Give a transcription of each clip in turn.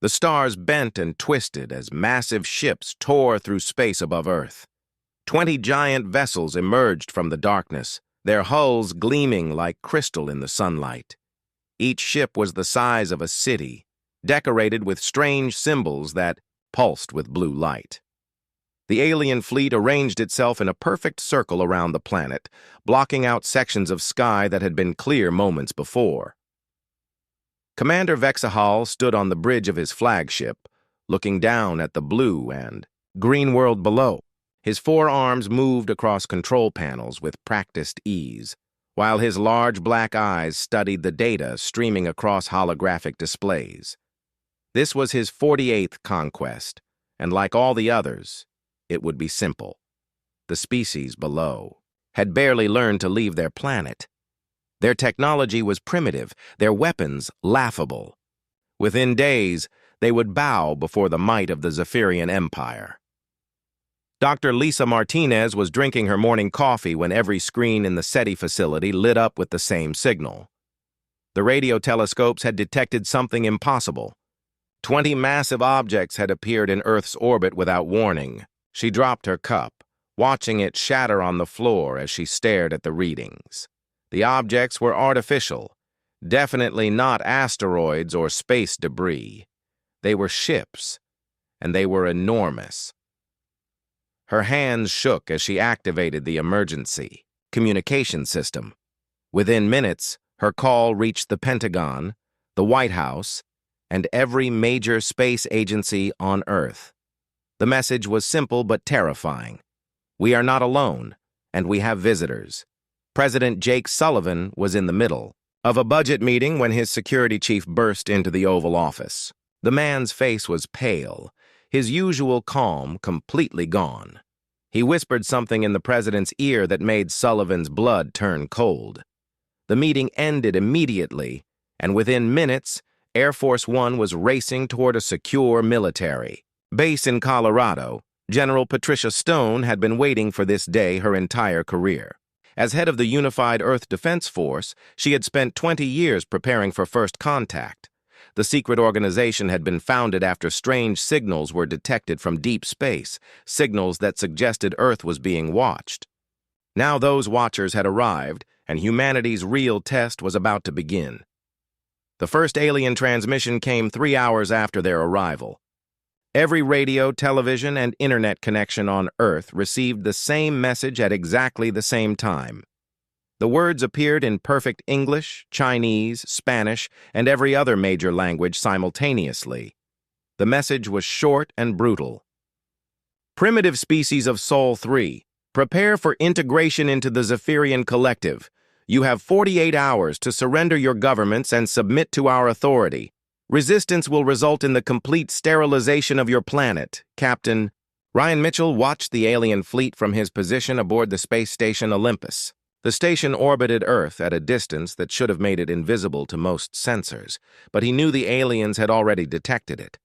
The stars bent and twisted as massive ships tore through space above Earth. 20 giant vessels emerged from the darkness, their hulls gleaming like crystal in the sunlight. Each ship was the size of a city, decorated with strange symbols that pulsed with blue light. The alien fleet arranged itself in a perfect circle around the planet, blocking out sections of sky that had been clear moments before. Commander Vexahal stood on the bridge of his flagship, looking down at the blue and green world below. His forearms moved across control panels with practiced ease, while his large black eyes studied the data streaming across holographic displays. This was his 48th conquest, and like all the others, it would be simple. The species below had barely learned to leave their planet. Their technology was primitive, their weapons laughable. Within days, they would bow before the might of the Zephyrian Empire. Dr. Lisa Martinez was drinking her morning coffee when every screen in the SETI facility lit up with the same signal. The radio telescopes had detected something impossible. 20 massive objects had appeared in Earth's orbit without warning. She dropped her cup, watching it shatter on the floor as she stared at the readings. The objects were artificial, definitely not asteroids or space debris. They were ships, and they were enormous. Her hands shook as she activated the emergency communication system. Within minutes, her call reached the Pentagon, the White House, and every major space agency on Earth. The message was simple but terrifying. We are not alone, and we have visitors. President Jake Sullivan was in the middle of a budget meeting when his security chief burst into the Oval Office. The man's face was pale, his usual calm completely gone. He whispered something in the president's ear that made Sullivan's blood turn cold. The meeting ended immediately, and within minutes, Air Force One was racing toward a secure military base in Colorado. General Patricia Stone had been waiting for this day her entire career. As head of the Unified Earth Defense Force, she had spent 20 years preparing for first contact. The secret organization had been founded after strange signals were detected from deep space, signals that suggested Earth was being watched. Now those watchers had arrived, and humanity's real test was about to begin. The first alien transmission came 3 hours after their arrival. Every radio, television, and internet connection on Earth received the same message at exactly the same time. The words appeared in perfect English, Chinese, Spanish, and every other major language simultaneously. The message was short and brutal. Primitive species of Sol 3, prepare for integration into the Zephyrian Collective. You have 48 hours to surrender your governments and submit to our authority. Resistance will result in the complete sterilization of your planet, Captain. Ryan Mitchell watched the alien fleet from his position aboard the space station Olympus. The station orbited Earth at a distance that should have made it invisible to most sensors, but he knew the aliens had already detected it.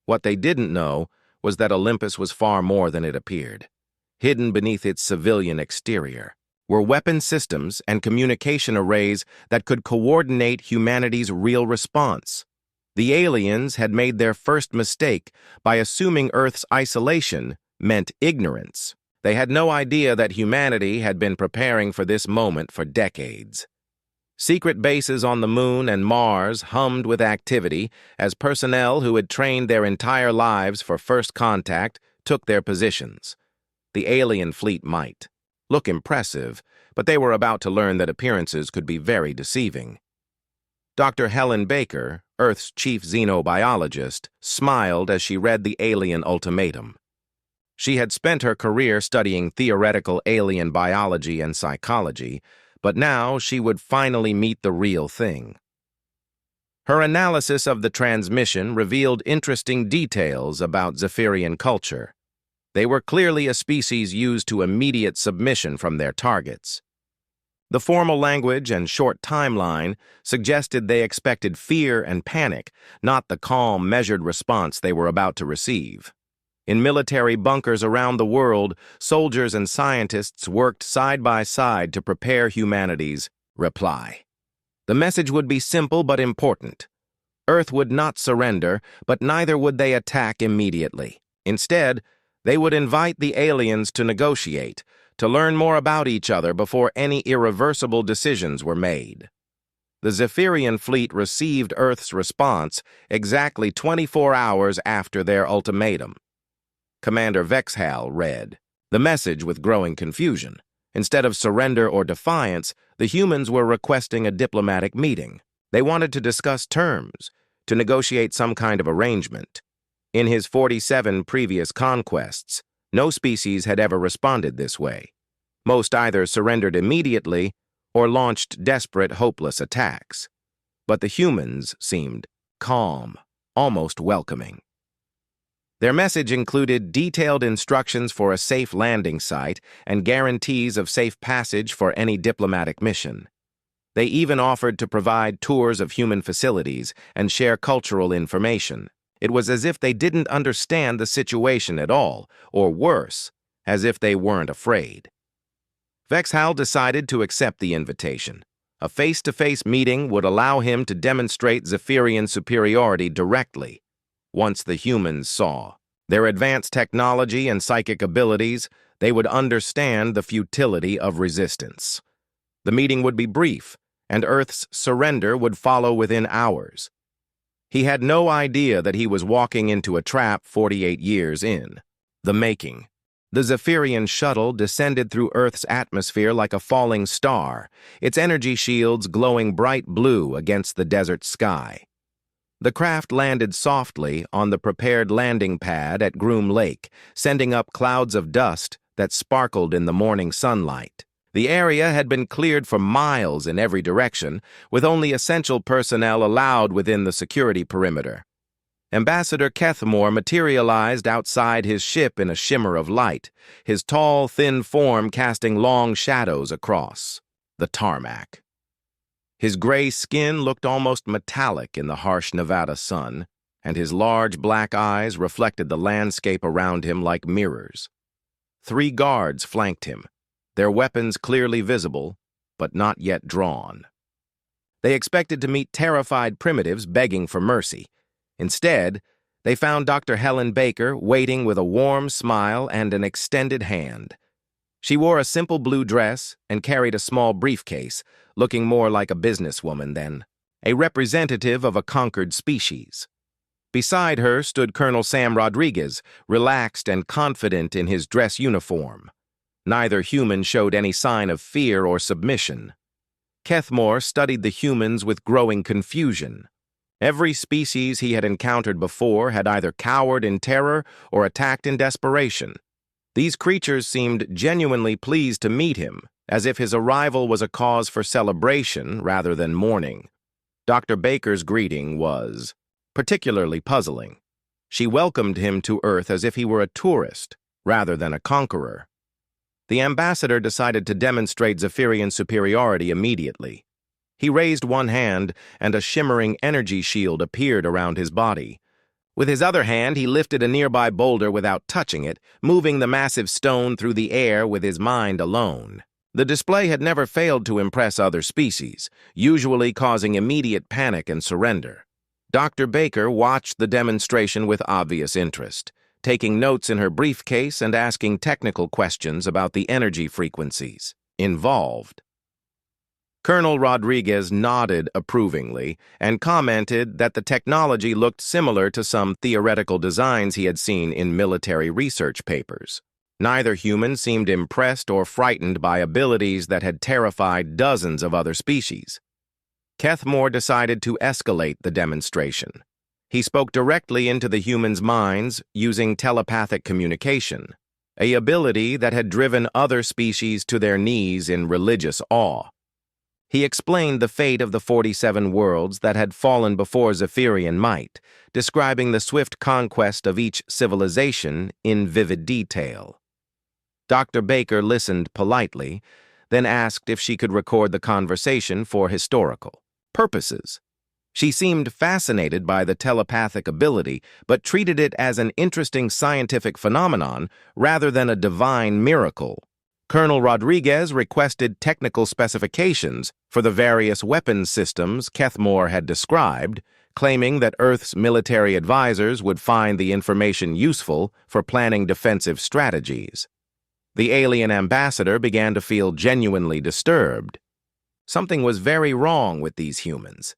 What they didn't know was that Olympus was far more than it appeared. Hidden beneath its civilian exterior were weapon systems and communication arrays that could coordinate humanity's real response. The aliens had made their first mistake by assuming Earth's isolation meant ignorance. They had no idea that humanity had been preparing for this moment for decades. Secret bases on the Moon and Mars hummed with activity as personnel who had trained their entire lives for first contact took their positions. The alien fleet might look impressive, but they were about to learn that appearances could be very deceiving. Dr. Helen Baker, Earth's chief xenobiologist, smiled as she read the alien ultimatum. She had spent her career studying theoretical alien biology and psychology, but now she would finally meet the real thing. Her analysis of the transmission revealed interesting details about Zephyrian culture. They were clearly a species used to immediate submission from their targets. The formal language and short timeline suggested they expected fear and panic, not the calm, measured response they were about to receive. In military bunkers around the world, soldiers and scientists worked side by side to prepare humanity's reply. The message would be simple but important. Earth would not surrender, but neither would they attack immediately. Instead, they would invite the aliens to negotiate, to learn more about each other before any irreversible decisions were made. The Zephyrian fleet received Earth's response exactly 24 hours after their ultimatum. Commander Vexhal read the message with growing confusion. Instead of surrender or defiance, the humans were requesting a diplomatic meeting. They wanted to discuss terms, to negotiate some kind of arrangement. In his 47 previous conquests, no species had ever responded this way. Most either surrendered immediately or launched desperate, hopeless attacks. But the humans seemed calm, almost welcoming. Their message included detailed instructions for a safe landing site and guarantees of safe passage for any diplomatic mission. They even offered to provide tours of human facilities and share cultural information. It was as if they didn't understand the situation at all, or worse, as if they weren't afraid. Vexhal decided to accept the invitation. A face-to-face meeting would allow him to demonstrate Zephyrian superiority directly. Once the humans saw their advanced technology and psychic abilities, they would understand the futility of resistance. The meeting would be brief, and Earth's surrender would follow within hours. He had no idea that he was walking into a trap 48 years in. The making. The Zephyrian shuttle descended through Earth's atmosphere like a falling star, its energy shields glowing bright blue against the desert sky. The craft landed softly on the prepared landing pad at Groom Lake, sending up clouds of dust that sparkled in the morning sunlight. The area had been cleared for miles in every direction, with only essential personnel allowed within the security perimeter. Ambassador Kethmore materialized outside his ship in a shimmer of light, his tall, thin form casting long shadows across the tarmac. His gray skin looked almost metallic in the harsh Nevada sun, and his large black eyes reflected the landscape around him like mirrors. 3 guards flanked him, their weapons clearly visible, but not yet drawn. They expected to meet terrified primitives begging for mercy. Instead, they found Dr. Helen Baker waiting with a warm smile and an extended hand. She wore a simple blue dress and carried a small briefcase, looking more like a businesswoman than a representative of a conquered species. Beside her stood Colonel Sam Rodriguez, relaxed and confident in his dress uniform. Neither human showed any sign of fear or submission. Kethmore studied the humans with growing confusion. Every species he had encountered before had either cowered in terror or attacked in desperation. These creatures seemed genuinely pleased to meet him, as if his arrival was a cause for celebration rather than mourning. Dr. Baker's greeting was particularly puzzling. She welcomed him to Earth as if he were a tourist rather than a conqueror. The ambassador decided to demonstrate Zephyrian superiority immediately. He raised one hand, and a shimmering energy shield appeared around his body. With his other hand, he lifted a nearby boulder without touching it, moving the massive stone through the air with his mind alone. The display had never failed to impress other species, usually causing immediate panic and surrender. Dr. Baker watched the demonstration with obvious interest, taking notes in her briefcase and asking technical questions about the energy frequencies involved. Colonel Rodriguez nodded approvingly and commented that the technology looked similar to some theoretical designs he had seen in military research papers. Neither human seemed impressed or frightened by abilities that had terrified dozens of other species. Kethmore decided to escalate the demonstration. He spoke directly into the humans' minds using telepathic communication, an ability that had driven other species to their knees in religious awe. He explained the fate of the 47 worlds that had fallen before Zephyrian might, describing the swift conquest of each civilization in vivid detail. Dr. Baker listened politely, then asked if she could record the conversation for historical purposes. She seemed fascinated by the telepathic ability, but treated it as an interesting scientific phenomenon rather than a divine miracle. Colonel Rodriguez requested technical specifications for the various weapons systems Kethmore had described, claiming that Earth's military advisors would find the information useful for planning defensive strategies. The alien ambassador began to feel genuinely disturbed. Something was very wrong with these humans.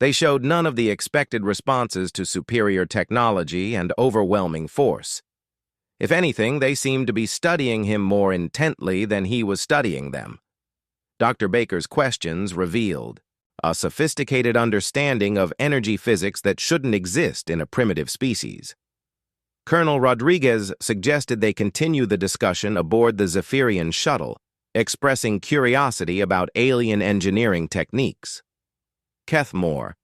They showed none of the expected responses to superior technology and overwhelming force. If anything, they seemed to be studying him more intently than he was studying them. Dr. Baker's questions revealed a sophisticated understanding of energy physics that shouldn't exist in a primitive species. Colonel Rodriguez suggested they continue the discussion aboard the Zephyrian shuttle, expressing curiosity about alien engineering techniques. Kethmore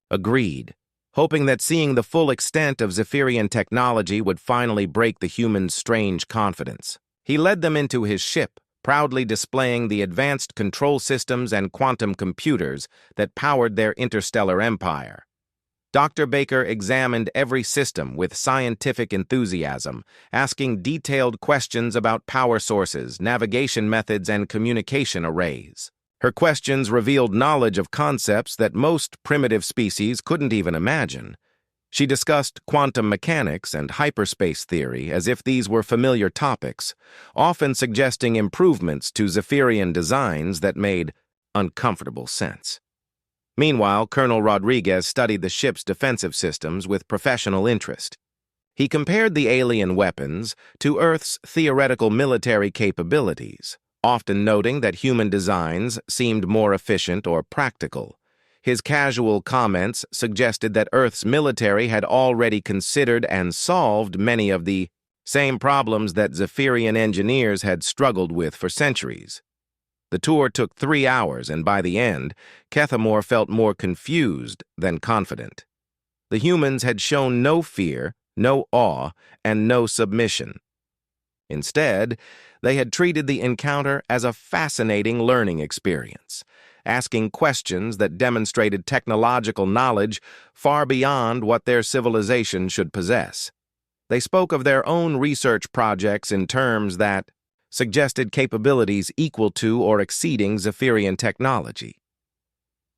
agreed, hoping that seeing the full extent of Zephyrian technology would finally break the humans' strange confidence. He led them into his ship, proudly displaying the advanced control systems and quantum computers that powered their interstellar empire. Dr. Baker examined every system with scientific enthusiasm, asking detailed questions about power sources, navigation methods, and communication arrays. Her questions revealed knowledge of concepts that most primitive species couldn't even imagine. She discussed quantum mechanics and hyperspace theory as if these were familiar topics, often suggesting improvements to Zephyrian designs that made uncomfortable sense. Meanwhile, Colonel Rodriguez studied the ship's defensive systems with professional interest. He compared the alien weapons to Earth's theoretical military capabilities, often noting that human designs seemed more efficient or practical. His casual comments suggested that Earth's military had already considered and solved many of the same problems that Zephyrian engineers had struggled with for centuries. The tour took 3 hours, and by the end, Kethmore felt more confused than confident. The humans had shown no fear, no awe, and no submission. Instead, they had treated the encounter as a fascinating learning experience, asking questions that demonstrated technological knowledge far beyond what their civilization should possess. They spoke of their own research projects in terms that suggested capabilities equal to or exceeding Zephyrian technology.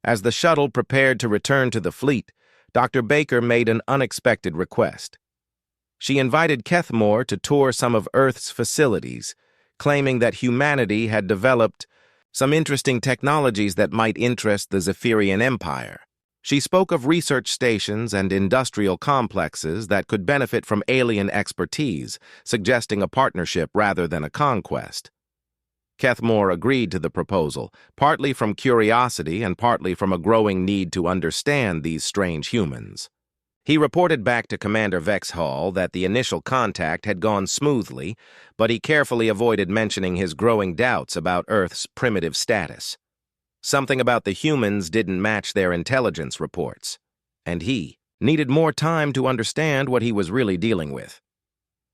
As the shuttle prepared to return to the fleet, Dr. Baker made an unexpected request. She invited Kethmore to tour some of Earth's facilities, claiming that humanity had developed some interesting technologies that might interest the Zephyrian Empire. She spoke of research stations and industrial complexes that could benefit from alien expertise, suggesting a partnership rather than a conquest. Kethmore agreed to the proposal, partly from curiosity and partly from a growing need to understand these strange humans. He reported back to Commander Vexhall that the initial contact had gone smoothly, but he carefully avoided mentioning his growing doubts about Earth's primitive status. Something about the humans didn't match their intelligence reports, and he needed more time to understand what he was really dealing with.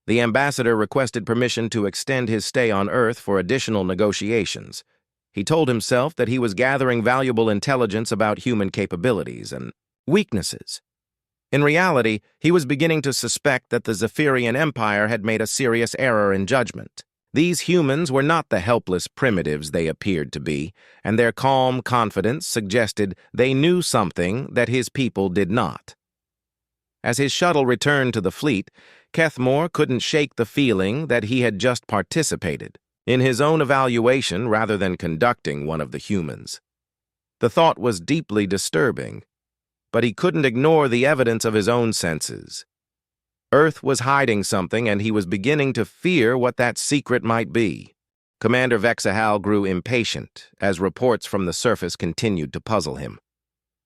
The ambassador requested permission to extend his stay on Earth for additional negotiations. He told himself that he was gathering valuable intelligence about human capabilities and weaknesses. In reality, he was beginning to suspect that the Zephyrian Empire had made a serious error in judgment. These humans were not the helpless primitives they appeared to be, and their calm confidence suggested they knew something that his people did not. As his shuttle returned to the fleet, Kethmore couldn't shake the feeling that he had just participated in his own evaluation rather than conducting one of the humans. The thought was deeply disturbing, but he couldn't ignore the evidence of his own senses. Earth was hiding something, and he was beginning to fear what that secret might be. Commander Vexahal grew impatient as reports from the surface continued to puzzle him.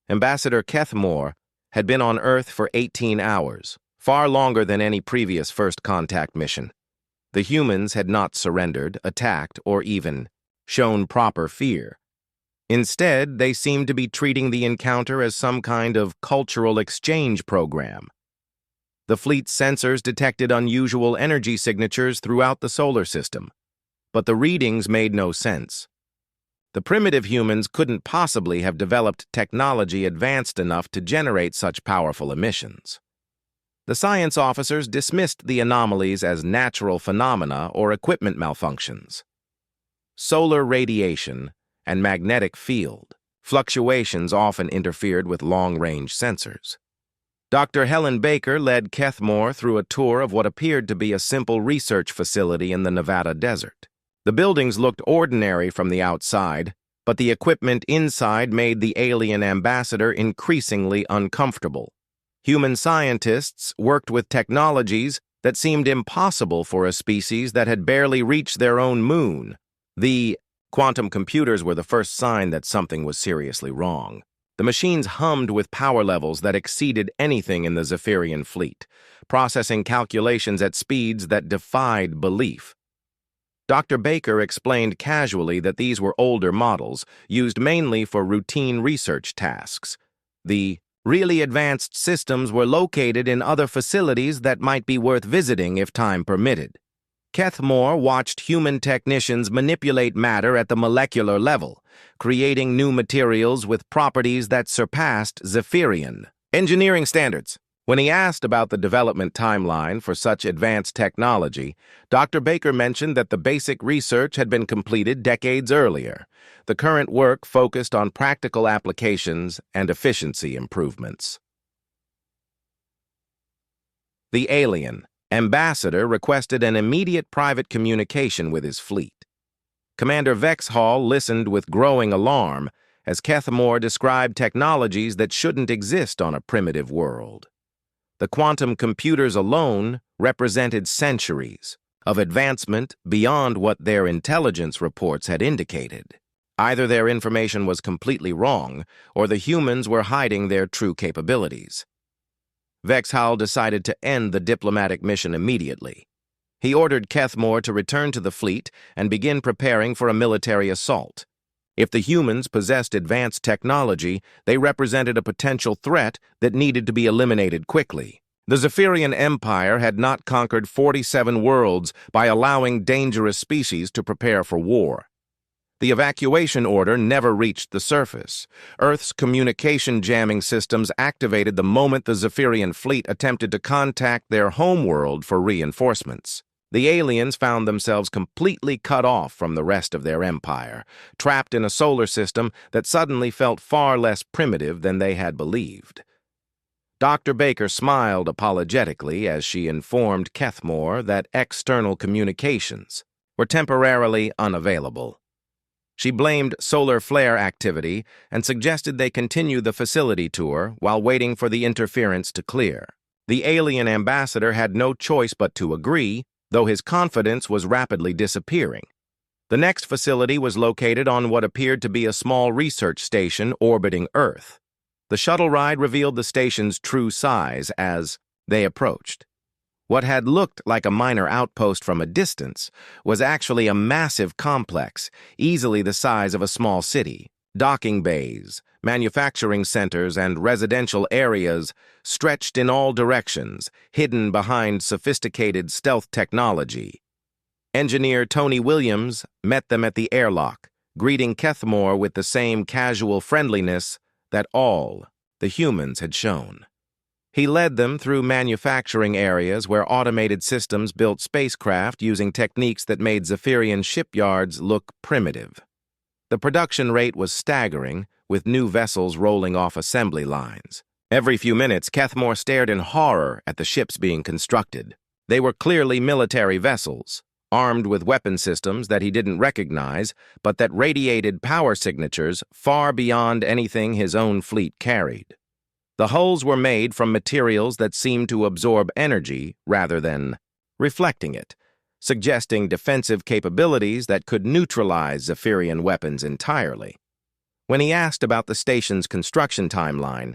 Ambassador Kethmore had been on Earth for 18 hours, far longer than any previous first contact mission. The humans had not surrendered, attacked, or even shown proper fear. Instead, they seemed to be treating the encounter as some kind of cultural exchange program. The fleet's sensors detected unusual energy signatures throughout the solar system, but the readings made no sense. The primitive humans couldn't possibly have developed technology advanced enough to generate such powerful emissions. The science officers dismissed the anomalies as natural phenomena or equipment malfunctions. Solar radiation and magnetic field Fluctuations often interfered with long-range sensors. Dr. Helen Baker led Kethmore through a tour of what appeared to be a simple research facility in the Nevada desert. The buildings looked ordinary from the outside, but the equipment inside made the alien ambassador increasingly uncomfortable. Human scientists worked with technologies that seemed impossible for a species that had barely reached their own moon. The quantum computers were the first sign that something was seriously wrong. The machines hummed with power levels that exceeded anything in the Zephyrian fleet, processing calculations at speeds that defied belief. Dr. Baker explained casually that these were older models, used mainly for routine research tasks. The really advanced systems were located in other facilities that might be worth visiting if time permitted. Kethmore watched human technicians manipulate matter at the molecular level, creating new materials with properties that surpassed Zephyrian engineering standards. When he asked about the development timeline for such advanced technology, Dr. Baker mentioned that the basic research had been completed decades earlier. The current work focused on practical applications and efficiency improvements. The alien ambassador requested an immediate private communication with his fleet. Commander Vexhall listened with growing alarm as Kethmore described technologies that shouldn't exist on a primitive world. The quantum computers alone represented centuries of advancement beyond what their intelligence reports had indicated. Either their information was completely wrong, or the humans were hiding their true capabilities. Vexhall decided to end the diplomatic mission immediately. He ordered Kethmore to return to the fleet and begin preparing for a military assault. If the humans possessed advanced technology, they represented a potential threat that needed to be eliminated quickly. The Zephyrian Empire had not conquered 47 worlds by allowing dangerous species to prepare for war. The evacuation order never reached the surface. Earth's communication jamming systems activated the moment the Zephyrian fleet attempted to contact their homeworld for reinforcements. The aliens found themselves completely cut off from the rest of their empire, trapped in a solar system that suddenly felt far less primitive than they had believed. Dr. Baker smiled apologetically as she informed Kethmore that external communications were temporarily unavailable. She blamed solar flare activity and suggested they continue the facility tour while waiting for the interference to clear. The alien ambassador had no choice but to agree, though his confidence was rapidly disappearing. The next facility was located on what appeared to be a small research station orbiting Earth. The shuttle ride revealed the station's true size as they approached. What had looked like a minor outpost from a distance was actually a massive complex, easily the size of a small city. Docking bays, manufacturing centers, and residential areas stretched in all directions, hidden behind sophisticated stealth technology. Engineer Tony Williams met them at the airlock, greeting Kethmore with the same casual friendliness that all the humans had shown. He led them through manufacturing areas where automated systems built spacecraft using techniques that made Zephyrian shipyards look primitive. The production rate was staggering, with new vessels rolling off assembly lines. Every few minutes, Kethmore stared in horror at the ships being constructed. They were clearly military vessels, armed with weapon systems that he didn't recognize, but that radiated power signatures far beyond anything his own fleet carried. The hulls were made from materials that seemed to absorb energy rather than reflecting it, suggesting defensive capabilities that could neutralize Zephyrian weapons entirely. When he asked about the station's construction timeline,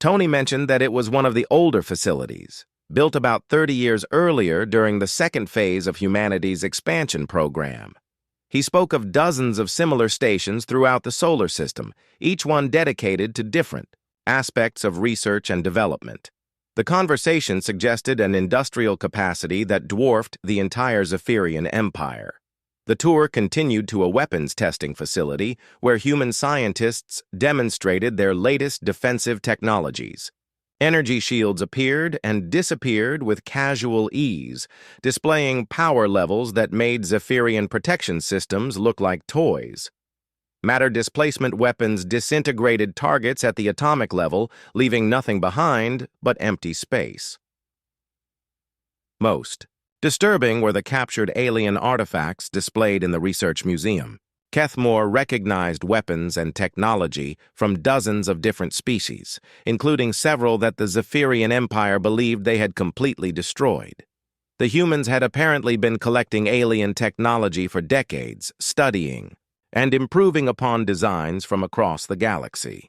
Tony mentioned that it was one of the older facilities, built about 30 years earlier during the second phase of humanity's expansion program. He spoke of dozens of similar stations throughout the solar system, each one dedicated to different aspects of research and development. The conversation suggested an industrial capacity that dwarfed the entire Zephyrian Empire. The tour continued to a weapons testing facility where human scientists demonstrated their latest defensive technologies. Energy shields appeared and disappeared with casual ease, displaying power levels that made Zephyrian protection systems look like toys. Matter displacement weapons disintegrated targets at the atomic level, leaving nothing behind but empty space. Most disturbing were the captured alien artifacts displayed in the research museum. Kethmore recognized weapons and technology from dozens of different species, including several that the Zephyrian Empire believed they had completely destroyed. The humans had apparently been collecting alien technology for decades, studying and improving upon designs from across the galaxy.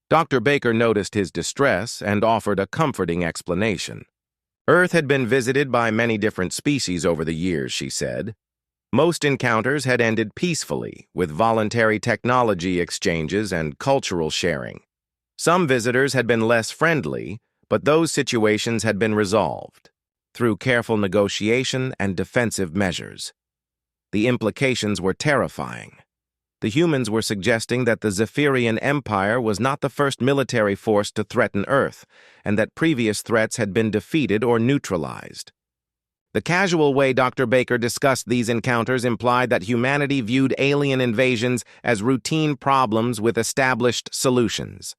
Dr. Baker noticed his distress and offered a comforting explanation. Earth had been visited by many different species over the years, she said. Most encounters had ended peacefully, with voluntary technology exchanges and cultural sharing. Some visitors had been less friendly, but those situations had been resolved through careful negotiation and defensive measures. The implications were terrifying. The humans were suggesting that the Zephyrian Empire was not the first military force to threaten Earth, and that previous threats had been defeated or neutralized. The casual way Dr. Baker discussed these encounters implied that humanity viewed alien invasions as routine problems with established solutions.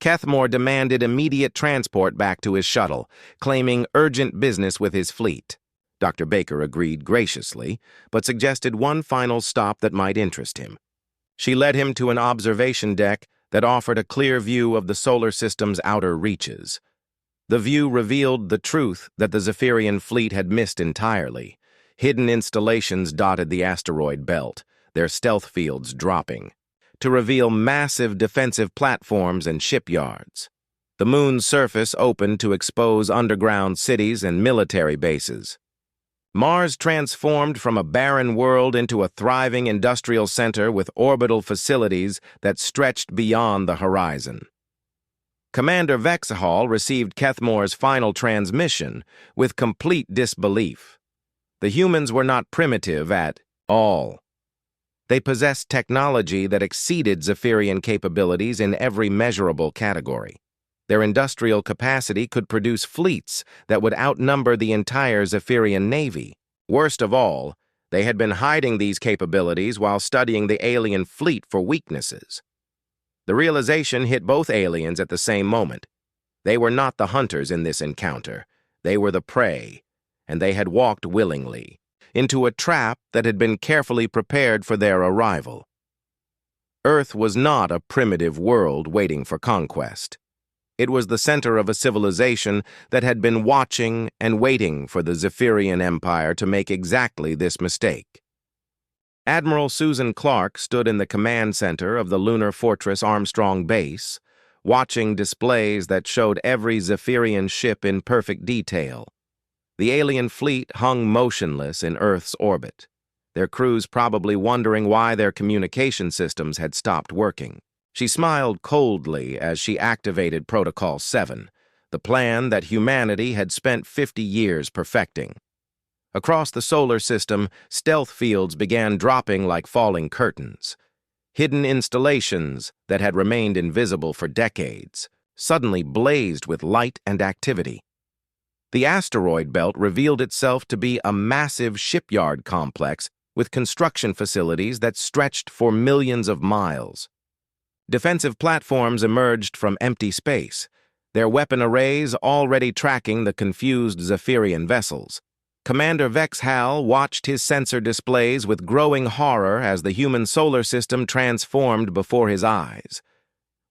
Kethmore demanded immediate transport back to his shuttle, claiming urgent business with his fleet. Dr. Baker agreed graciously, but suggested one final stop that might interest him. She led him to an observation deck that offered a clear view of the solar system's outer reaches. The view revealed the truth that the Zephyrian fleet had missed entirely. Hidden installations dotted the asteroid belt, their stealth fields dropping, to reveal massive defensive platforms and shipyards. The moon's surface opened to expose underground cities and military bases. Mars transformed from a barren world into a thriving industrial center with orbital facilities that stretched beyond the horizon. Commander Vexahall received Kethmore's final transmission with complete disbelief. The humans were not primitive at all. They possessed technology that exceeded Zephyrian capabilities in every measurable category. Their industrial capacity could produce fleets that would outnumber the entire Zephyrian navy. Worst of all, they had been hiding these capabilities while studying the alien fleet for weaknesses. The realization hit both aliens at the same moment. They were not the hunters in this encounter. They were the prey, and they had walked willingly into a trap that had been carefully prepared for their arrival. Earth was not a primitive world waiting for conquest. It was the center of a civilization that had been watching and waiting for the Zephyrian Empire to make exactly this mistake. Admiral Susan Clark stood in the command center of the lunar fortress Armstrong Base, watching displays that showed every Zephyrian ship in perfect detail. The alien fleet hung motionless in Earth's orbit, their crews probably wondering why their communication systems had stopped working. She smiled coldly as she activated Protocol 7, the plan that humanity had spent 50 years perfecting. Across the solar system, stealth fields began dropping like falling curtains. Hidden installations that had remained invisible for decades suddenly blazed with light and activity. The asteroid belt revealed itself to be a massive shipyard complex with construction facilities that stretched for millions of miles. Defensive platforms emerged from empty space, their weapon arrays already tracking the confused Zephyrian vessels. Commander Vexahall watched his sensor displays with growing horror as the human solar system transformed before his eyes.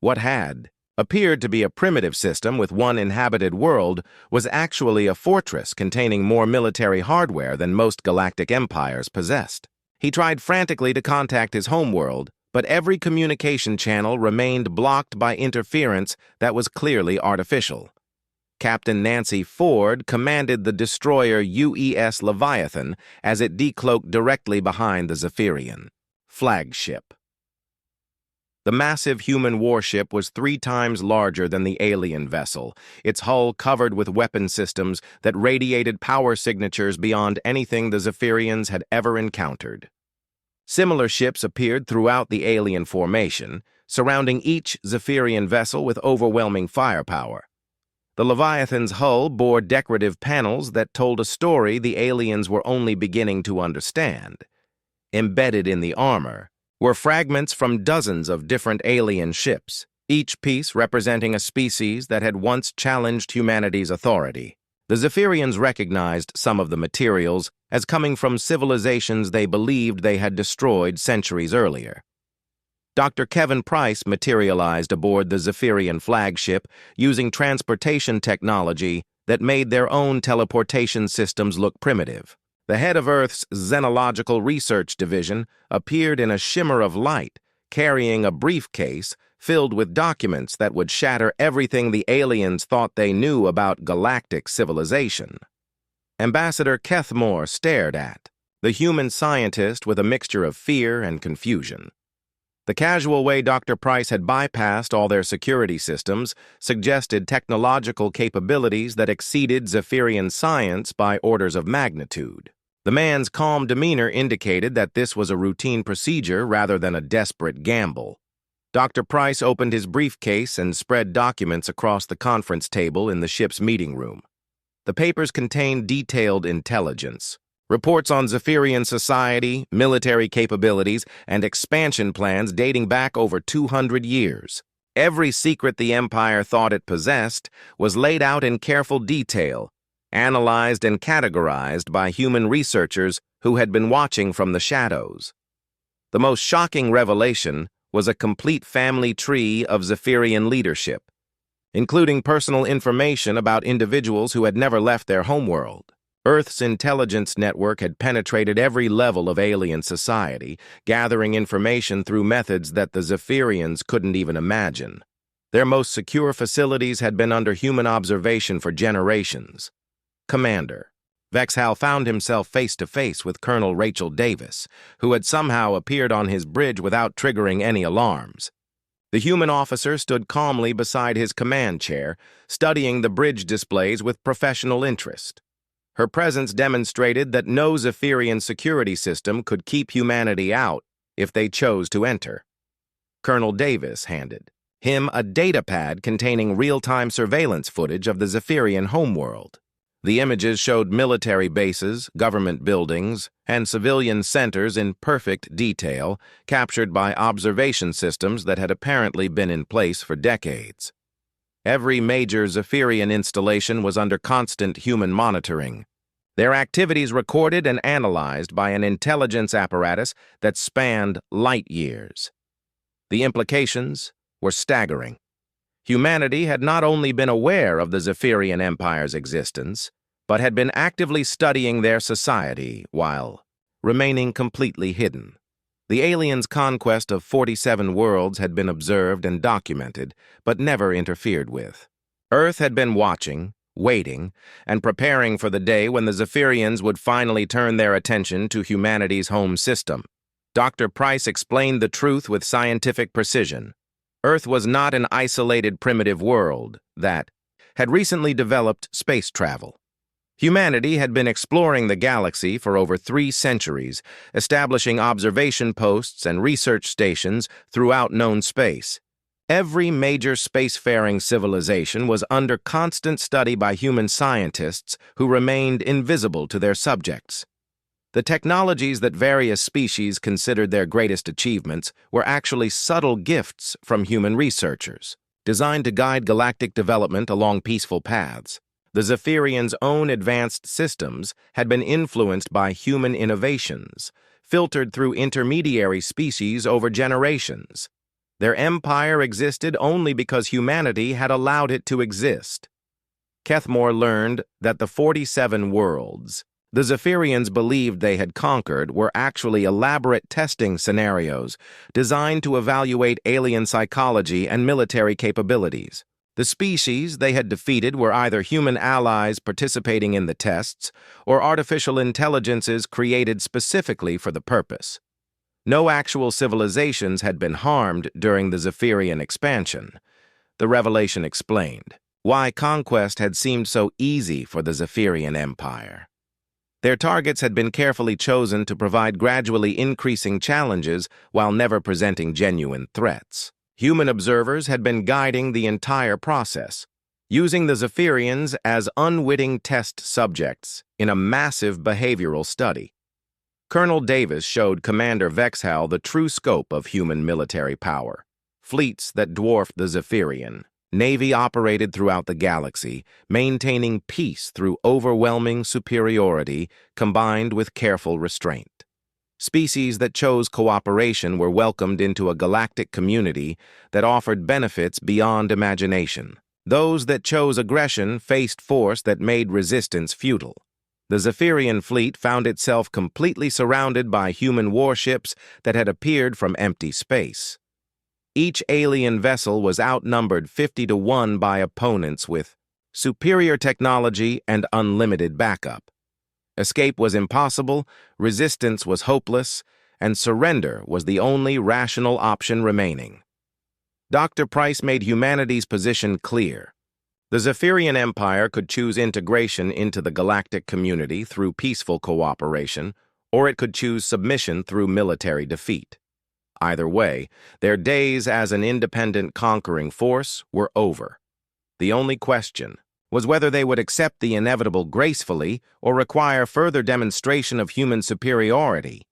What had appeared to be a primitive system with one inhabited world was actually a fortress containing more military hardware than most galactic empires possessed. He tried frantically to contact his homeworld, but every communication channel remained blocked by interference that was clearly artificial. Captain Nancy Ford commanded the destroyer UES Leviathan as it decloaked directly behind the Zephyrian flagship. The massive human warship was 3 times larger than the alien vessel, its hull covered with weapon systems that radiated power signatures beyond anything the Zephyrians had ever encountered. Similar ships appeared throughout the alien formation, surrounding each Zephyrian vessel with overwhelming firepower. The Leviathan's hull bore decorative panels that told a story the aliens were only beginning to understand. Embedded in the armor, were fragments from dozens of different alien ships, each piece representing a species that had once challenged humanity's authority. The Zephyrians recognized some of the materials as coming from civilizations they believed they had destroyed centuries earlier. Dr. Kevin Price materialized aboard the Zephyrian flagship using transportation technology that made their own teleportation systems look primitive. The head of Earth's Xenological Research Division appeared in a shimmer of light, carrying a briefcase filled with documents that would shatter everything the aliens thought they knew about galactic civilization. Ambassador Kethmore stared at, the human scientist with a mixture of fear and confusion. The casual way Dr. Price had bypassed all their security systems suggested technological capabilities that exceeded Zephyrian science by orders of magnitude. The man's calm demeanor indicated that this was a routine procedure rather than a desperate gamble. Dr. Price opened his briefcase and spread documents across the conference table in the ship's meeting room. The papers contained detailed intelligence, reports on Zephyrian society, military capabilities, and expansion plans dating back over 200 years. Every secret the Empire thought it possessed was laid out in careful detail, analyzed and categorized by human researchers who had been watching from the shadows. The most shocking revelation was a complete family tree of Zephyrian leadership, including personal information about individuals who had never left their homeworld. Earth's intelligence network had penetrated every level of alien society, gathering information through methods that the Zephyrians couldn't even imagine. Their most secure facilities had been under human observation for generations. Commander Vexhal found himself face-to-face with Colonel Rachel Davis, who had somehow appeared on his bridge without triggering any alarms. The human officer stood calmly beside his command chair, studying the bridge displays with professional interest. Her presence demonstrated that no Zephyrian security system could keep humanity out if they chose to enter. Colonel Davis handed him a datapad containing real-time surveillance footage of the Zephyrian homeworld. The images showed military bases, government buildings, and civilian centers in perfect detail, captured by observation systems that had apparently been in place for decades. Every major Zephyrian installation was under constant human monitoring, their activities recorded and analyzed by an intelligence apparatus that spanned light years. The implications were staggering. Humanity had not only been aware of the Zephyrian Empire's existence, but had been actively studying their society while remaining completely hidden. The aliens' conquest of 47 worlds had been observed and documented, but never interfered with. Earth had been watching, waiting, and preparing for the day when the Zephyrians would finally turn their attention to humanity's home system. Dr. Price explained the truth with scientific precision. Earth was not an isolated primitive world that had recently developed space travel. Humanity had been exploring the galaxy for over 3 centuries, establishing observation posts and research stations throughout known space. Every major spacefaring civilization was under constant study by human scientists who remained invisible to their subjects. The technologies that various species considered their greatest achievements were actually subtle gifts from human researchers, designed to guide galactic development along peaceful paths. The Zephyrians' own advanced systems had been influenced by human innovations, filtered through intermediary species over generations. Their empire existed only because humanity had allowed it to exist. Kethmore learned that the 47 worlds the Zephyrians believed they had conquered were actually elaborate testing scenarios designed to evaluate alien psychology and military capabilities. The species they had defeated were either human allies participating in the tests or artificial intelligences created specifically for the purpose. No actual civilizations had been harmed during the Zephyrian expansion. The revelation explained why conquest had seemed so easy for the Zephyrian Empire. Their targets had been carefully chosen to provide gradually increasing challenges while never presenting genuine threats. Human observers had been guiding the entire process, using the Zephyrians as unwitting test subjects in a massive behavioral study. Colonel Davis showed Commander Vexhal the true scope of human military power. Fleets that dwarfed the Zephyrian. Navy operated throughout the galaxy, maintaining peace through overwhelming superiority combined with careful restraint. Species that chose cooperation were welcomed into a galactic community that offered benefits beyond imagination. Those that chose aggression faced force that made resistance futile. The Zephyrian fleet found itself completely surrounded by human warships that had appeared from empty space. Each alien vessel was outnumbered 50-1 by opponents with superior technology and unlimited backup. Escape was impossible, resistance was hopeless, and surrender was the only rational option remaining. Dr. Price made humanity's position clear. The Zephyrian Empire could choose integration into the galactic community through peaceful cooperation, or it could choose submission through military defeat. Either way, their days as an independent conquering force were over. The only question was whether they would accept the inevitable gracefully or require further demonstration of human superiority.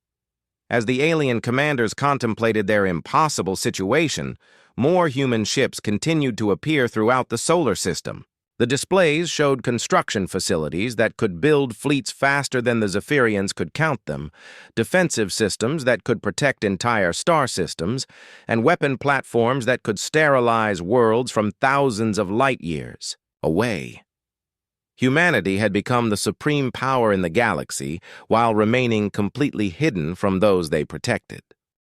As the alien commanders contemplated their impossible situation, more human ships continued to appear throughout the solar system. The displays showed construction facilities that could build fleets faster than the Zephyrians could count them, defensive systems that could protect entire star systems, and weapon platforms that could sterilize worlds from thousands of light years away. Humanity had become the supreme power in the galaxy while remaining completely hidden from those they protected.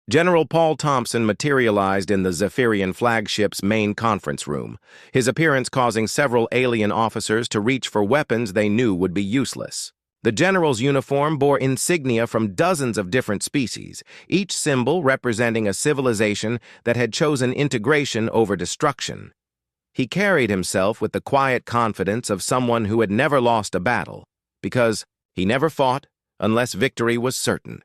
General Paul Thompson materialized in the Zephyrian flagship's main conference room, his appearance causing several alien officers to reach for weapons they knew would be useless. The general's uniform bore insignia from dozens of different species, each symbol representing a civilization that had chosen integration over destruction. He carried himself with the quiet confidence of someone who had never lost a battle, because he never fought unless victory was certain.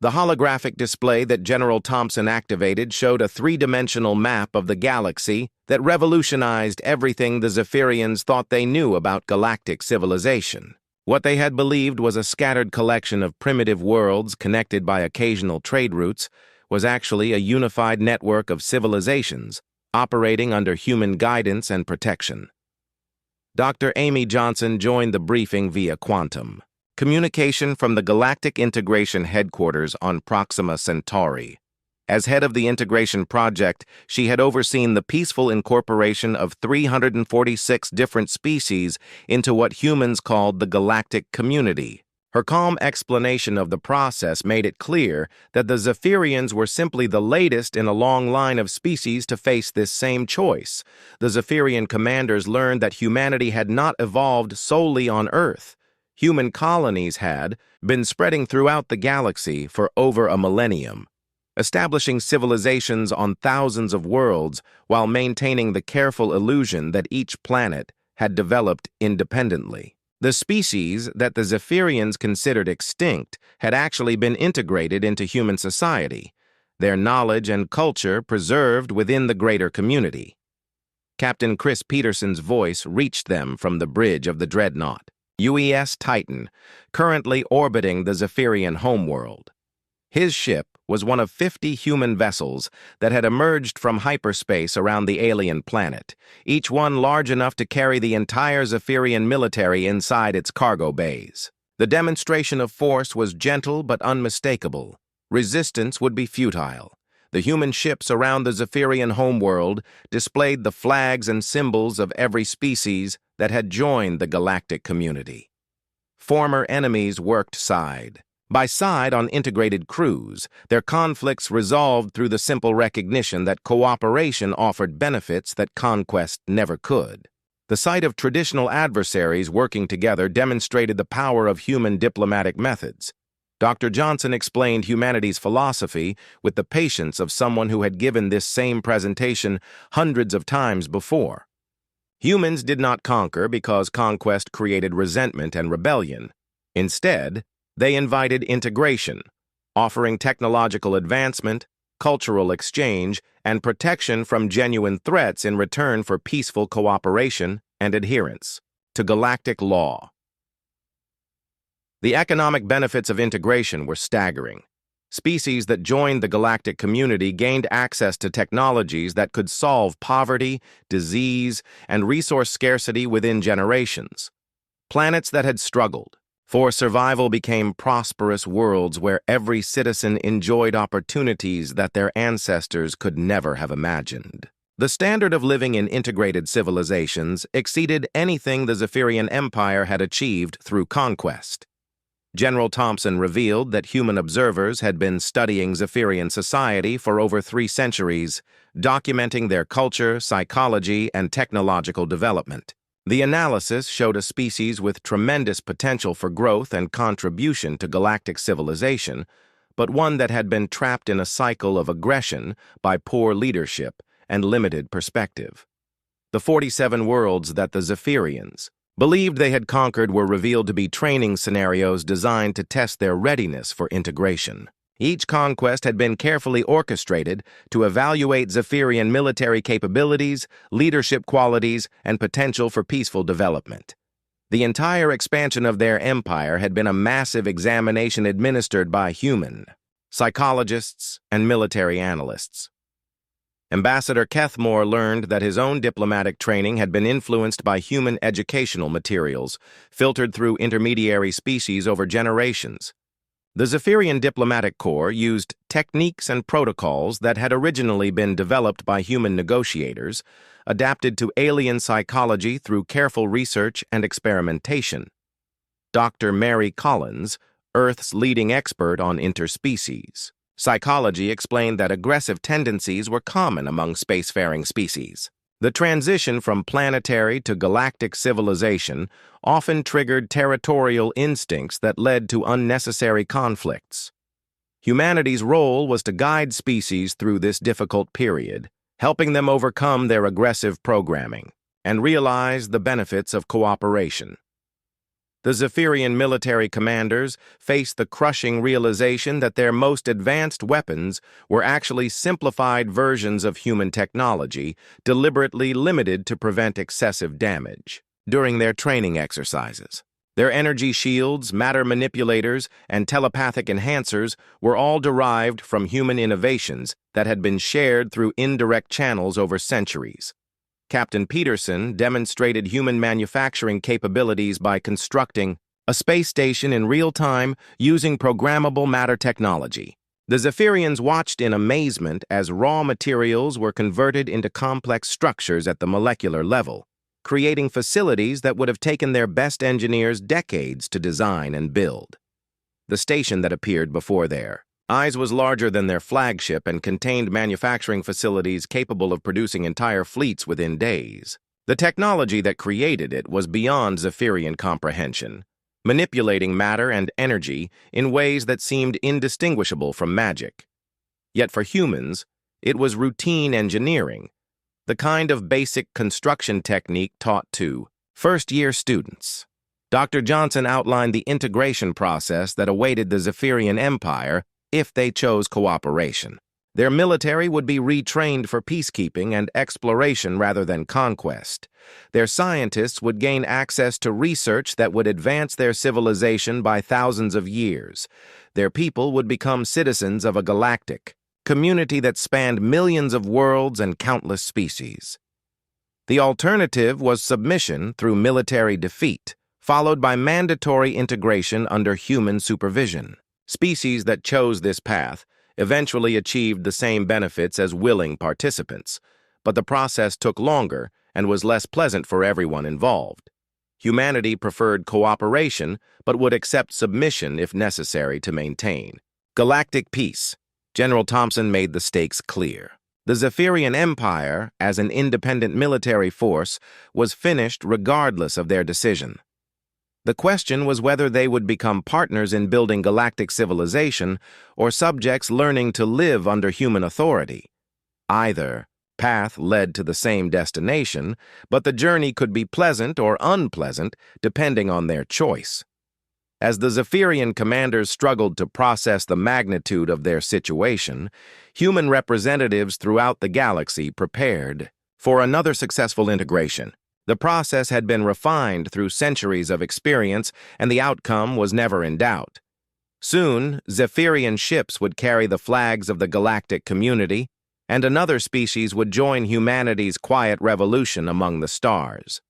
The holographic display that General Thompson activated showed a three-dimensional map of the galaxy that revolutionized everything the Zephyrians thought they knew about galactic civilization. What they had believed was a scattered collection of primitive worlds connected by occasional trade routes was actually a unified network of civilizations operating under human guidance and protection. Dr. Amy Johnson joined the briefing via quantum communication from the Galactic Integration Headquarters on Proxima Centauri. As head of the integration project, she had overseen the peaceful incorporation of 346 different species into what humans called the galactic community. Her calm explanation of the process made it clear that the Zephyrians were simply the latest in a long line of species to face this same choice. The Zephyrian commanders learned that humanity had not evolved solely on Earth. Human colonies had been spreading throughout the galaxy for over a millennium, establishing civilizations on thousands of worlds while maintaining the careful illusion that each planet had developed independently. The species that the Zephyrians considered extinct had actually been integrated into human society, their knowledge and culture preserved within the greater community. Captain Chris Peterson's voice reached them from the bridge of the Dreadnought, UES Titan, currently orbiting the Zephyrian homeworld. His ship was one of 50 human vessels that had emerged from hyperspace around the alien planet, each one large enough to carry the entire Zephyrian military inside its cargo bays. The demonstration of force was gentle but unmistakable. Resistance would be futile. The human ships around the Zephyrian homeworld displayed the flags and symbols of every species that had joined the galactic community. Former enemies worked side by side on integrated crews, their conflicts resolved through the simple recognition that cooperation offered benefits that conquest never could. The sight of traditional adversaries working together demonstrated the power of human diplomatic methods. Dr. Johnson explained humanity's philosophy with the patience of someone who had given this same presentation hundreds of times before. Humans did not conquer because conquest created resentment and rebellion. Instead, they invited integration, offering technological advancement, cultural exchange, and protection from genuine threats in return for peaceful cooperation and adherence to galactic law. The economic benefits of integration were staggering. Species that joined the galactic community gained access to technologies that could solve poverty, disease, and resource scarcity within generations. Planets that had struggled for survival became prosperous worlds where every citizen enjoyed opportunities that their ancestors could never have imagined. The standard of living in integrated civilizations exceeded anything the Zephyrian Empire had achieved through conquest. General Thompson revealed that human observers had been studying Zephyrian society for over 3 centuries, documenting their culture, psychology, and technological development. The analysis showed a species with tremendous potential for growth and contribution to galactic civilization, but one that had been trapped in a cycle of aggression by poor leadership and limited perspective. The 47 worlds that the Zephyrians believed they had conquered were revealed to be training scenarios designed to test their readiness for integration. Each conquest had been carefully orchestrated to evaluate Zephyrian military capabilities, leadership qualities, and potential for peaceful development. The entire expansion of their empire had been a massive examination administered by human psychologists and military analysts. Ambassador Kethmore learned that his own diplomatic training had been influenced by human educational materials, filtered through intermediary species over generations. The Zephyrian Diplomatic Corps used techniques and protocols that had originally been developed by human negotiators, adapted to alien psychology through careful research and experimentation. Dr. Mary Collins, Earth's leading expert on interspecies psychology, explained that aggressive tendencies were common among spacefaring species. The transition from planetary to galactic civilization often triggered territorial instincts that led to unnecessary conflicts. Humanity's role was to guide species through this difficult period, helping them overcome their aggressive programming and realize the benefits of cooperation. The Zephyrian military commanders faced the crushing realization that their most advanced weapons were actually simplified versions of human technology, deliberately limited to prevent excessive damage. During their training exercises, their energy shields, matter manipulators, and telepathic enhancers were all derived from human innovations that had been shared through indirect channels over centuries. Captain Peterson demonstrated human manufacturing capabilities by constructing a space station in real time using programmable matter technology. The Zephyrians watched in amazement as raw materials were converted into complex structures at the molecular level, creating facilities that would have taken their best engineers decades to design and build. The station that appeared before their eyes was larger than their flagship and contained manufacturing facilities capable of producing entire fleets within days. The technology that created it was beyond Zephyrian comprehension, manipulating matter and energy in ways that seemed indistinguishable from magic. Yet for humans, it was routine engineering, the kind of basic construction technique taught to first-year students. Dr. Johnson outlined the integration process that awaited the Zephyrian Empire if they chose cooperation. Their military would be retrained for peacekeeping and exploration rather than conquest. Their scientists would gain access to research that would advance their civilization by thousands of years. Their people would become citizens of a galactic community that spanned millions of worlds and countless species. The alternative was submission through military defeat, followed by mandatory integration under human supervision. Species that chose this path eventually achieved the same benefits as willing participants, but the process took longer and was less pleasant for everyone involved. Humanity preferred cooperation, but would accept submission if necessary to maintain galactic peace. General Thompson made the stakes clear. The Zephyrian Empire, as an independent military force, was finished regardless of their decision. The question was whether they would become partners in building galactic civilization or subjects learning to live under human authority. Either path led to the same destination, but the journey could be pleasant or unpleasant depending on their choice. As the Zephyrian commanders struggled to process the magnitude of their situation, human representatives throughout the galaxy prepared for another successful integration. The process had been refined through centuries of experience, and the outcome was never in doubt. Soon, Zephyrian ships would carry the flags of the galactic community, and another species would join humanity's quiet revolution among the stars.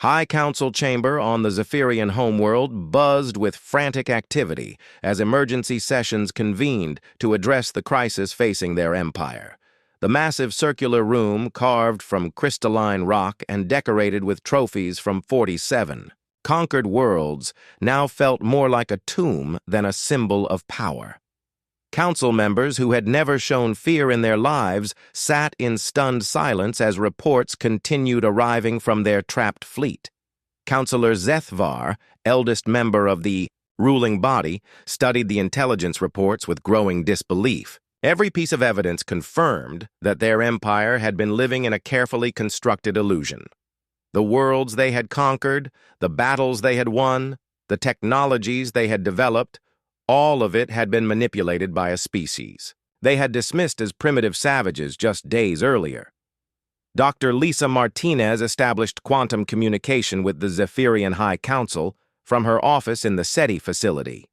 High Council chamber on the Zephyrian homeworld buzzed with frantic activity as emergency sessions convened to address the crisis facing their empire. The massive circular room, carved from crystalline rock and decorated with trophies from 47 conquered worlds, now felt more like a tomb than a symbol of power. Council members who had never shown fear in their lives sat in stunned silence as reports continued arriving from their trapped fleet. Councillor Zethvar, eldest member of the ruling body, studied the intelligence reports with growing disbelief. Every piece of evidence confirmed that their empire had been living in a carefully constructed illusion. The worlds they had conquered, the battles they had won, the technologies they had developed, all of it had been manipulated by a species they had dismissed as primitive savages just days earlier. Dr. Lisa Martinez established quantum communication with the Zephyrian High Council from her office in the SETI facility.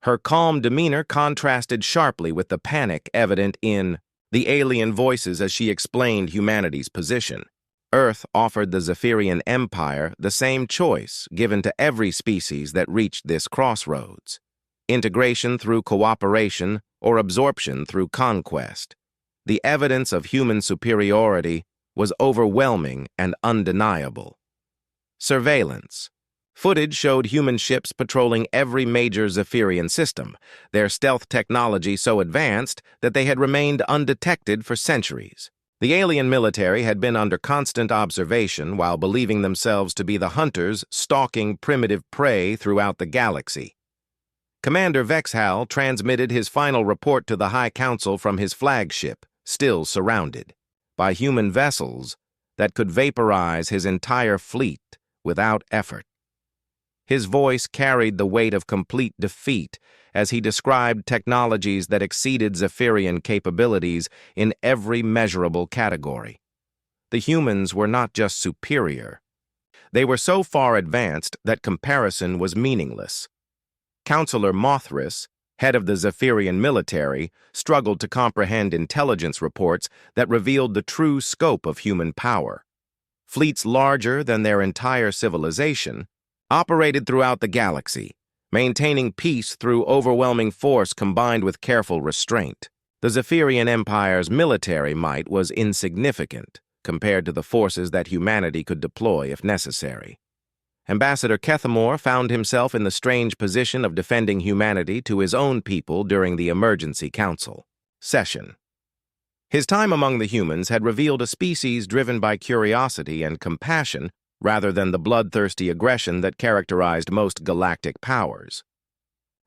Her calm demeanor contrasted sharply with the panic evident in the alien voices as she explained humanity's position. Earth offered the Zephyrian Empire the same choice given to every species that reached this crossroads: integration through cooperation or absorption through conquest. The evidence of human superiority was overwhelming and undeniable. Surveillance. Footage showed human ships patrolling every major Zephyrian system, their stealth technology so advanced that they had remained undetected for centuries. The alien military had been under constant observation while believing themselves to be the hunters stalking primitive prey throughout the galaxy. Commander Vexhal transmitted his final report to the High Council from his flagship, still surrounded by human vessels that could vaporize his entire fleet without effort. His voice carried the weight of complete defeat as he described technologies that exceeded Zephyrian capabilities in every measurable category. The humans were not just superior. They were so far advanced that comparison was meaningless. Councillor Mothris, head of the Zephyrian military, struggled to comprehend intelligence reports that revealed the true scope of human power. Fleets larger than their entire civilization operated throughout the galaxy, maintaining peace through overwhelming force combined with careful restraint. The Zephyrian Empire's military might was insignificant compared to the forces that humanity could deploy if necessary. Ambassador Kethamore found himself in the strange position of defending humanity to his own people during the Emergency Council session. His time among the humans had revealed a species driven by curiosity and compassion rather than the bloodthirsty aggression that characterized most galactic powers.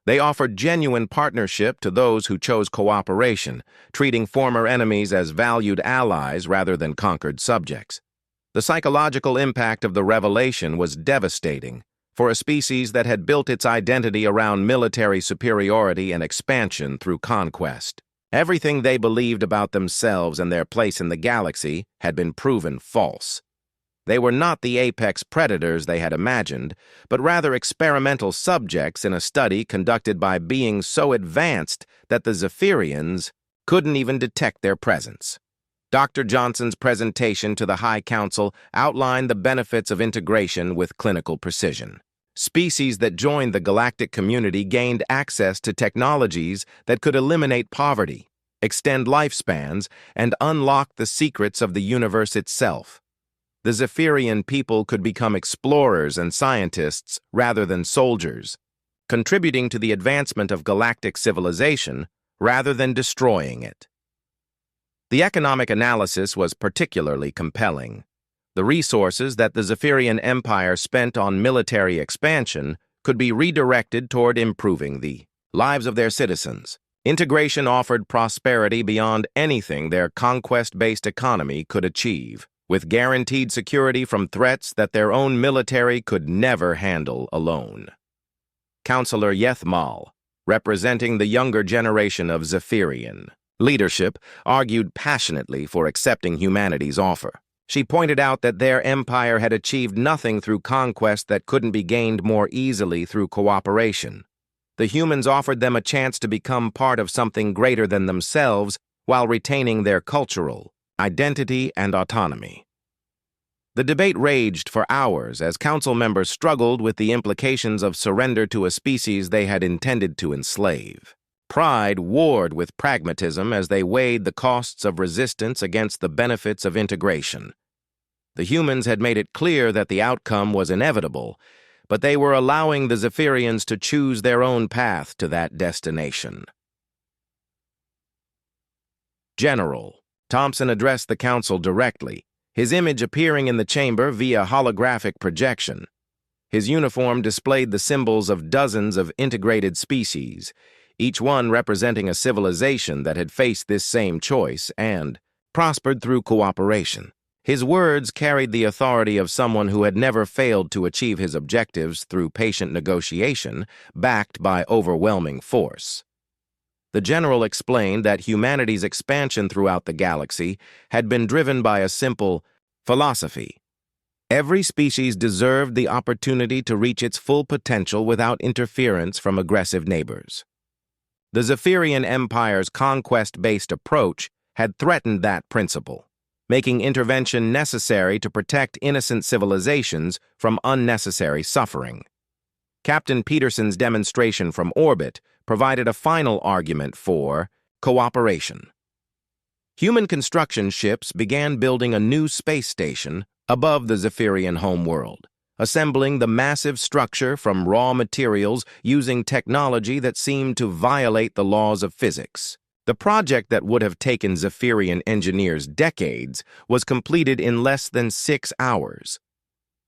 They offered genuine partnership to those who chose cooperation, treating former enemies as valued allies rather than conquered subjects. The psychological impact of the revelation was devastating for a species that had built its identity around military superiority and expansion through conquest. Everything they believed about themselves and their place in the galaxy had been proven false. They were not the apex predators they had imagined, but rather experimental subjects in a study conducted by beings so advanced that the Zephyrians couldn't even detect their presence. Dr. Johnson's presentation to the High Council outlined the benefits of integration with clinical precision. Species that joined the galactic community gained access to technologies that could eliminate poverty, extend lifespans, and unlock the secrets of the universe itself. The Zephyrian people could become explorers and scientists rather than soldiers, contributing to the advancement of galactic civilization rather than destroying it. The economic analysis was particularly compelling. The resources that the Zephyrian Empire spent on military expansion could be redirected toward improving the lives of their citizens. Integration offered prosperity beyond anything their conquest-based economy could achieve, with guaranteed security from threats that their own military could never handle alone. Councillor Yethmal, representing the younger generation of Zephyrian leadership, argued passionately for accepting humanity's offer. She pointed out that their empire had achieved nothing through conquest that couldn't be gained more easily through cooperation. The humans offered them a chance to become part of something greater than themselves while retaining their cultural identity and autonomy. The debate raged for hours as council members struggled with the implications of surrender to a species they had intended to enslave. Pride warred with pragmatism as they weighed the costs of resistance against the benefits of integration. The humans had made it clear that the outcome was inevitable, but they were allowing the Zephyrians to choose their own path to that destination. General. Thompson addressed the council directly, his image appearing in the chamber via holographic projection. His uniform displayed the symbols of dozens of integrated species, each one representing a civilization that had faced this same choice and prospered through cooperation. His words carried the authority of someone who had never failed to achieve his objectives through patient negotiation, backed by overwhelming force. The general explained that humanity's expansion throughout the galaxy had been driven by a simple philosophy. Every species deserved the opportunity to reach its full potential without interference from aggressive neighbors. The Zephyrian Empire's conquest-based approach had threatened that principle, making intervention necessary to protect innocent civilizations from unnecessary suffering. Captain Peterson's demonstration from orbit provided a final argument for cooperation. Human construction ships began building a new space station above the Zephyrian homeworld, assembling the massive structure from raw materials using technology that seemed to violate the laws of physics. The project that would have taken Zephyrian engineers decades was completed in less than 6 hours.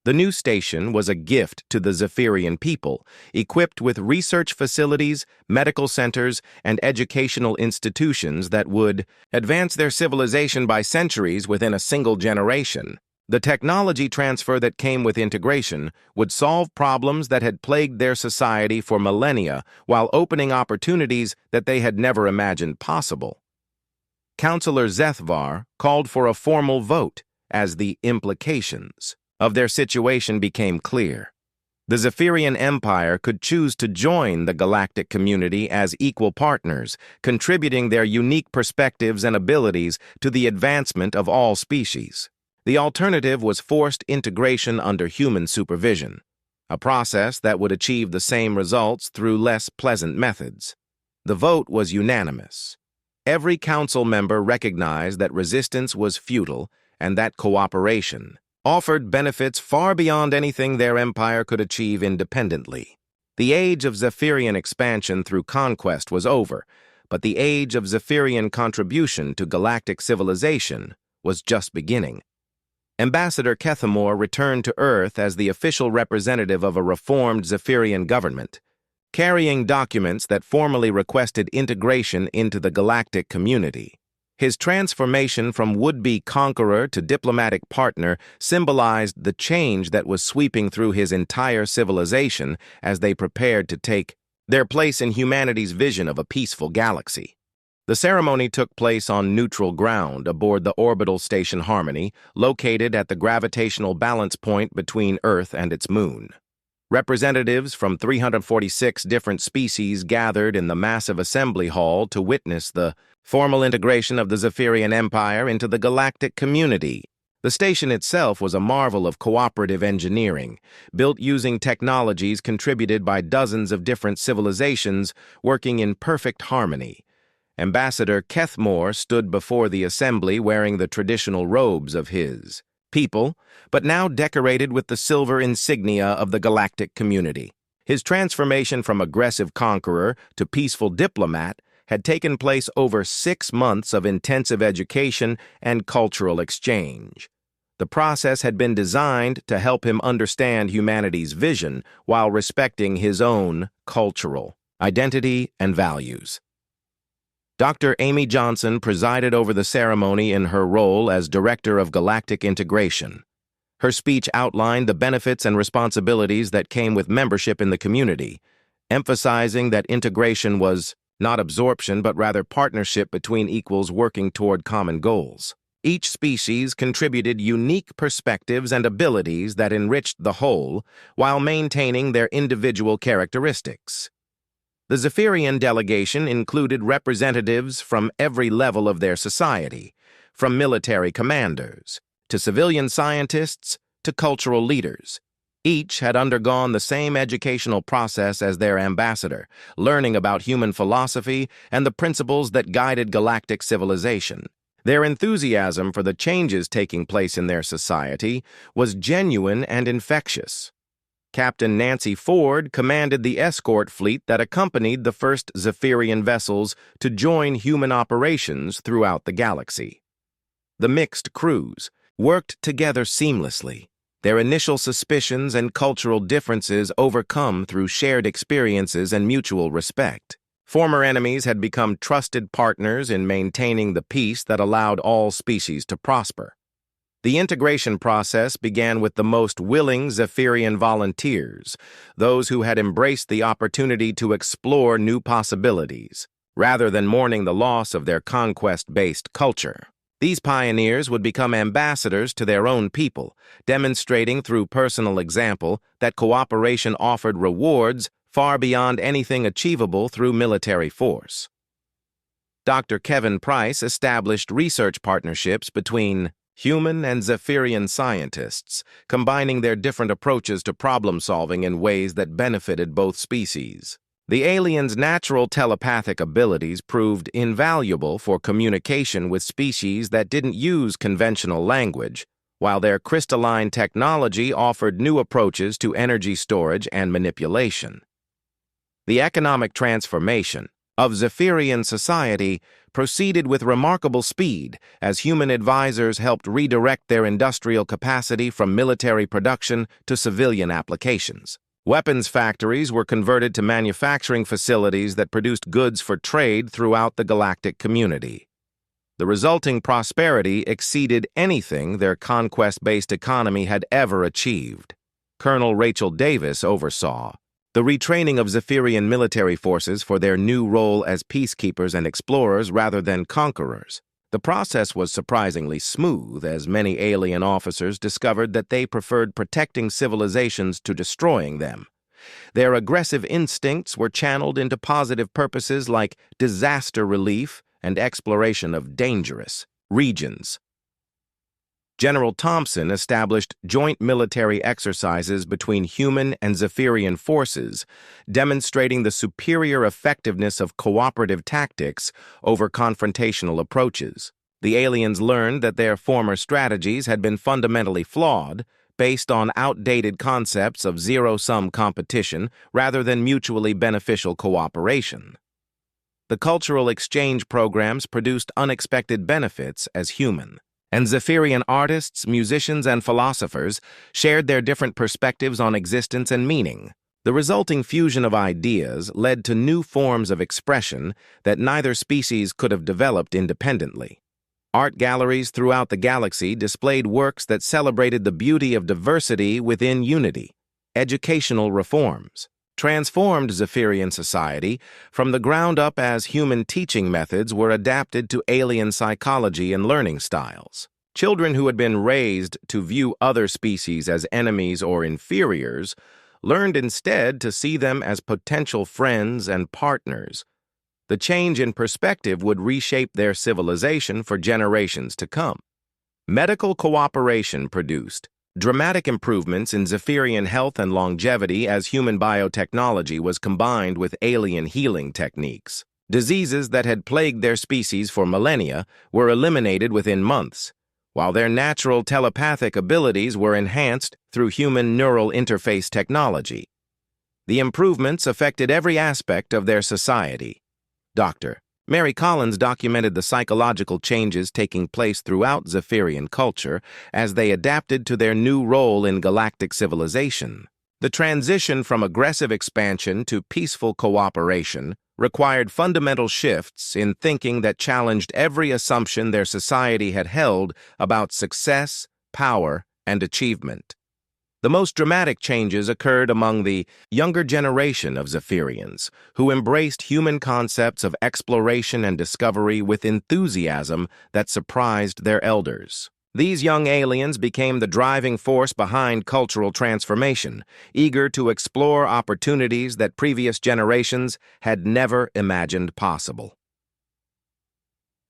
The new station was a gift to the Zephyrian people, equipped with research facilities, medical centers, and educational institutions that would advance their civilization by centuries within a single generation. The technology transfer that came with integration would solve problems that had plagued their society for millennia while opening opportunities that they had never imagined possible. Councillor Zethvar called for a formal vote as the implications of their situation became clear. The Zephyrian Empire could choose to join the galactic community as equal partners, contributing their unique perspectives and abilities to the advancement of all species. The alternative was forced integration under human supervision, a process that would achieve the same results through less pleasant methods. The vote was unanimous. Every council member recognized that resistance was futile and that cooperation offered benefits far beyond anything their empire could achieve independently. The age of Zephyrian expansion through conquest was over, but the age of Zephyrian contribution to galactic civilization was just beginning. Ambassador Kethamore returned to Earth as the official representative of a reformed Zephyrian government, carrying documents that formally requested integration into the galactic community. His transformation from would-be conqueror to diplomatic partner symbolized the change that was sweeping through his entire civilization as they prepared to take their place in humanity's vision of a peaceful galaxy. The ceremony took place on neutral ground aboard the orbital station Harmony, located at the gravitational balance point between Earth and its moon. Representatives from 346 different species gathered in the massive assembly hall to witness the formal integration of the Zephyrian Empire into the galactic community. The station itself was a marvel of cooperative engineering, built using technologies contributed by dozens of different civilizations working in perfect harmony. Ambassador Kethmore stood before the assembly wearing the traditional robes of his people, but now decorated with the silver insignia of the galactic community. His transformation from aggressive conqueror to peaceful diplomat had taken place over 6 months of intensive education and cultural exchange. The process had been designed to help him understand humanity's vision while respecting his own cultural identity and values. Dr. Amy Johnson presided over the ceremony in her role as Director of Galactic Integration. Her speech outlined the benefits and responsibilities that came with membership in the community, emphasizing that integration was not absorption but rather partnership between equals working toward common goals. Each species contributed unique perspectives and abilities that enriched the whole while maintaining their individual characteristics. The Zephyrian delegation included representatives from every level of their society, from military commanders to civilian scientists to cultural leaders. Each had undergone the same educational process as their ambassador, learning about human philosophy and the principles that guided galactic civilization. Their enthusiasm for the changes taking place in their society was genuine and infectious. Captain Nancy Ford commanded the escort fleet that accompanied the first Zephyrian vessels to join human operations throughout the galaxy. The mixed crews worked together seamlessly, their initial suspicions and cultural differences overcome through shared experiences and mutual respect. Former enemies had become trusted partners in maintaining the peace that allowed all species to prosper. The integration process began with the most willing Zephyrian volunteers, those who had embraced the opportunity to explore new possibilities, rather than mourning the loss of their conquest-based culture. These pioneers would become ambassadors to their own people, demonstrating through personal example that cooperation offered rewards far beyond anything achievable through military force. Dr. Kevin Price established research partnerships between human and Zephyrian scientists, combining their different approaches to problem-solving in ways that benefited both species. The aliens' natural telepathic abilities proved invaluable for communication with species that didn't use conventional language, while their crystalline technology offered new approaches to energy storage and manipulation. The economic transformation of Zephyrian society proceeded with remarkable speed as human advisors helped redirect their industrial capacity from military production to civilian applications. Weapons factories were converted to manufacturing facilities that produced goods for trade throughout the galactic community. The resulting prosperity exceeded anything their conquest-based economy had ever achieved. Colonel Rachel Davis oversaw the retraining of Zephyrian military forces for their new role as peacekeepers and explorers rather than conquerors. The process was surprisingly smooth, as many alien officers discovered that they preferred protecting civilizations to destroying them. Their aggressive instincts were channeled into positive purposes like disaster relief and exploration of dangerous regions. General Thompson established joint military exercises between human and Zephyrian forces, demonstrating the superior effectiveness of cooperative tactics over confrontational approaches. The aliens learned that their former strategies had been fundamentally flawed, based on outdated concepts of zero-sum competition rather than mutually beneficial cooperation. The cultural exchange programs produced unexpected benefits as human, and Zephyrian artists, musicians, and philosophers shared their different perspectives on existence and meaning. The resulting fusion of ideas led to new forms of expression that neither species could have developed independently. Art galleries throughout the galaxy displayed works that celebrated the beauty of diversity within unity. Educational reforms transformed Zephyrian society from the ground up as human teaching methods were adapted to alien psychology and learning styles. Children who had been raised to view other species as enemies or inferiors learned instead to see them as potential friends and partners. The change in perspective would reshape their civilization for generations to come. Medical cooperation produced dramatic improvements in Zephyrian health and longevity as human biotechnology was combined with alien healing techniques. Diseases that had plagued their species for millennia were eliminated within months, while their natural telepathic abilities were enhanced through human neural interface technology. The improvements affected every aspect of their society. Dr. Mary Collins documented the psychological changes taking place throughout Zephyrian culture as they adapted to their new role in galactic civilization. The transition from aggressive expansion to peaceful cooperation required fundamental shifts in thinking that challenged every assumption their society had held about success, power, and achievement. The most dramatic changes occurred among the younger generation of Zephyrians, who embraced human concepts of exploration and discovery with enthusiasm that surprised their elders. These young aliens became the driving force behind cultural transformation, eager to explore opportunities that previous generations had never imagined possible.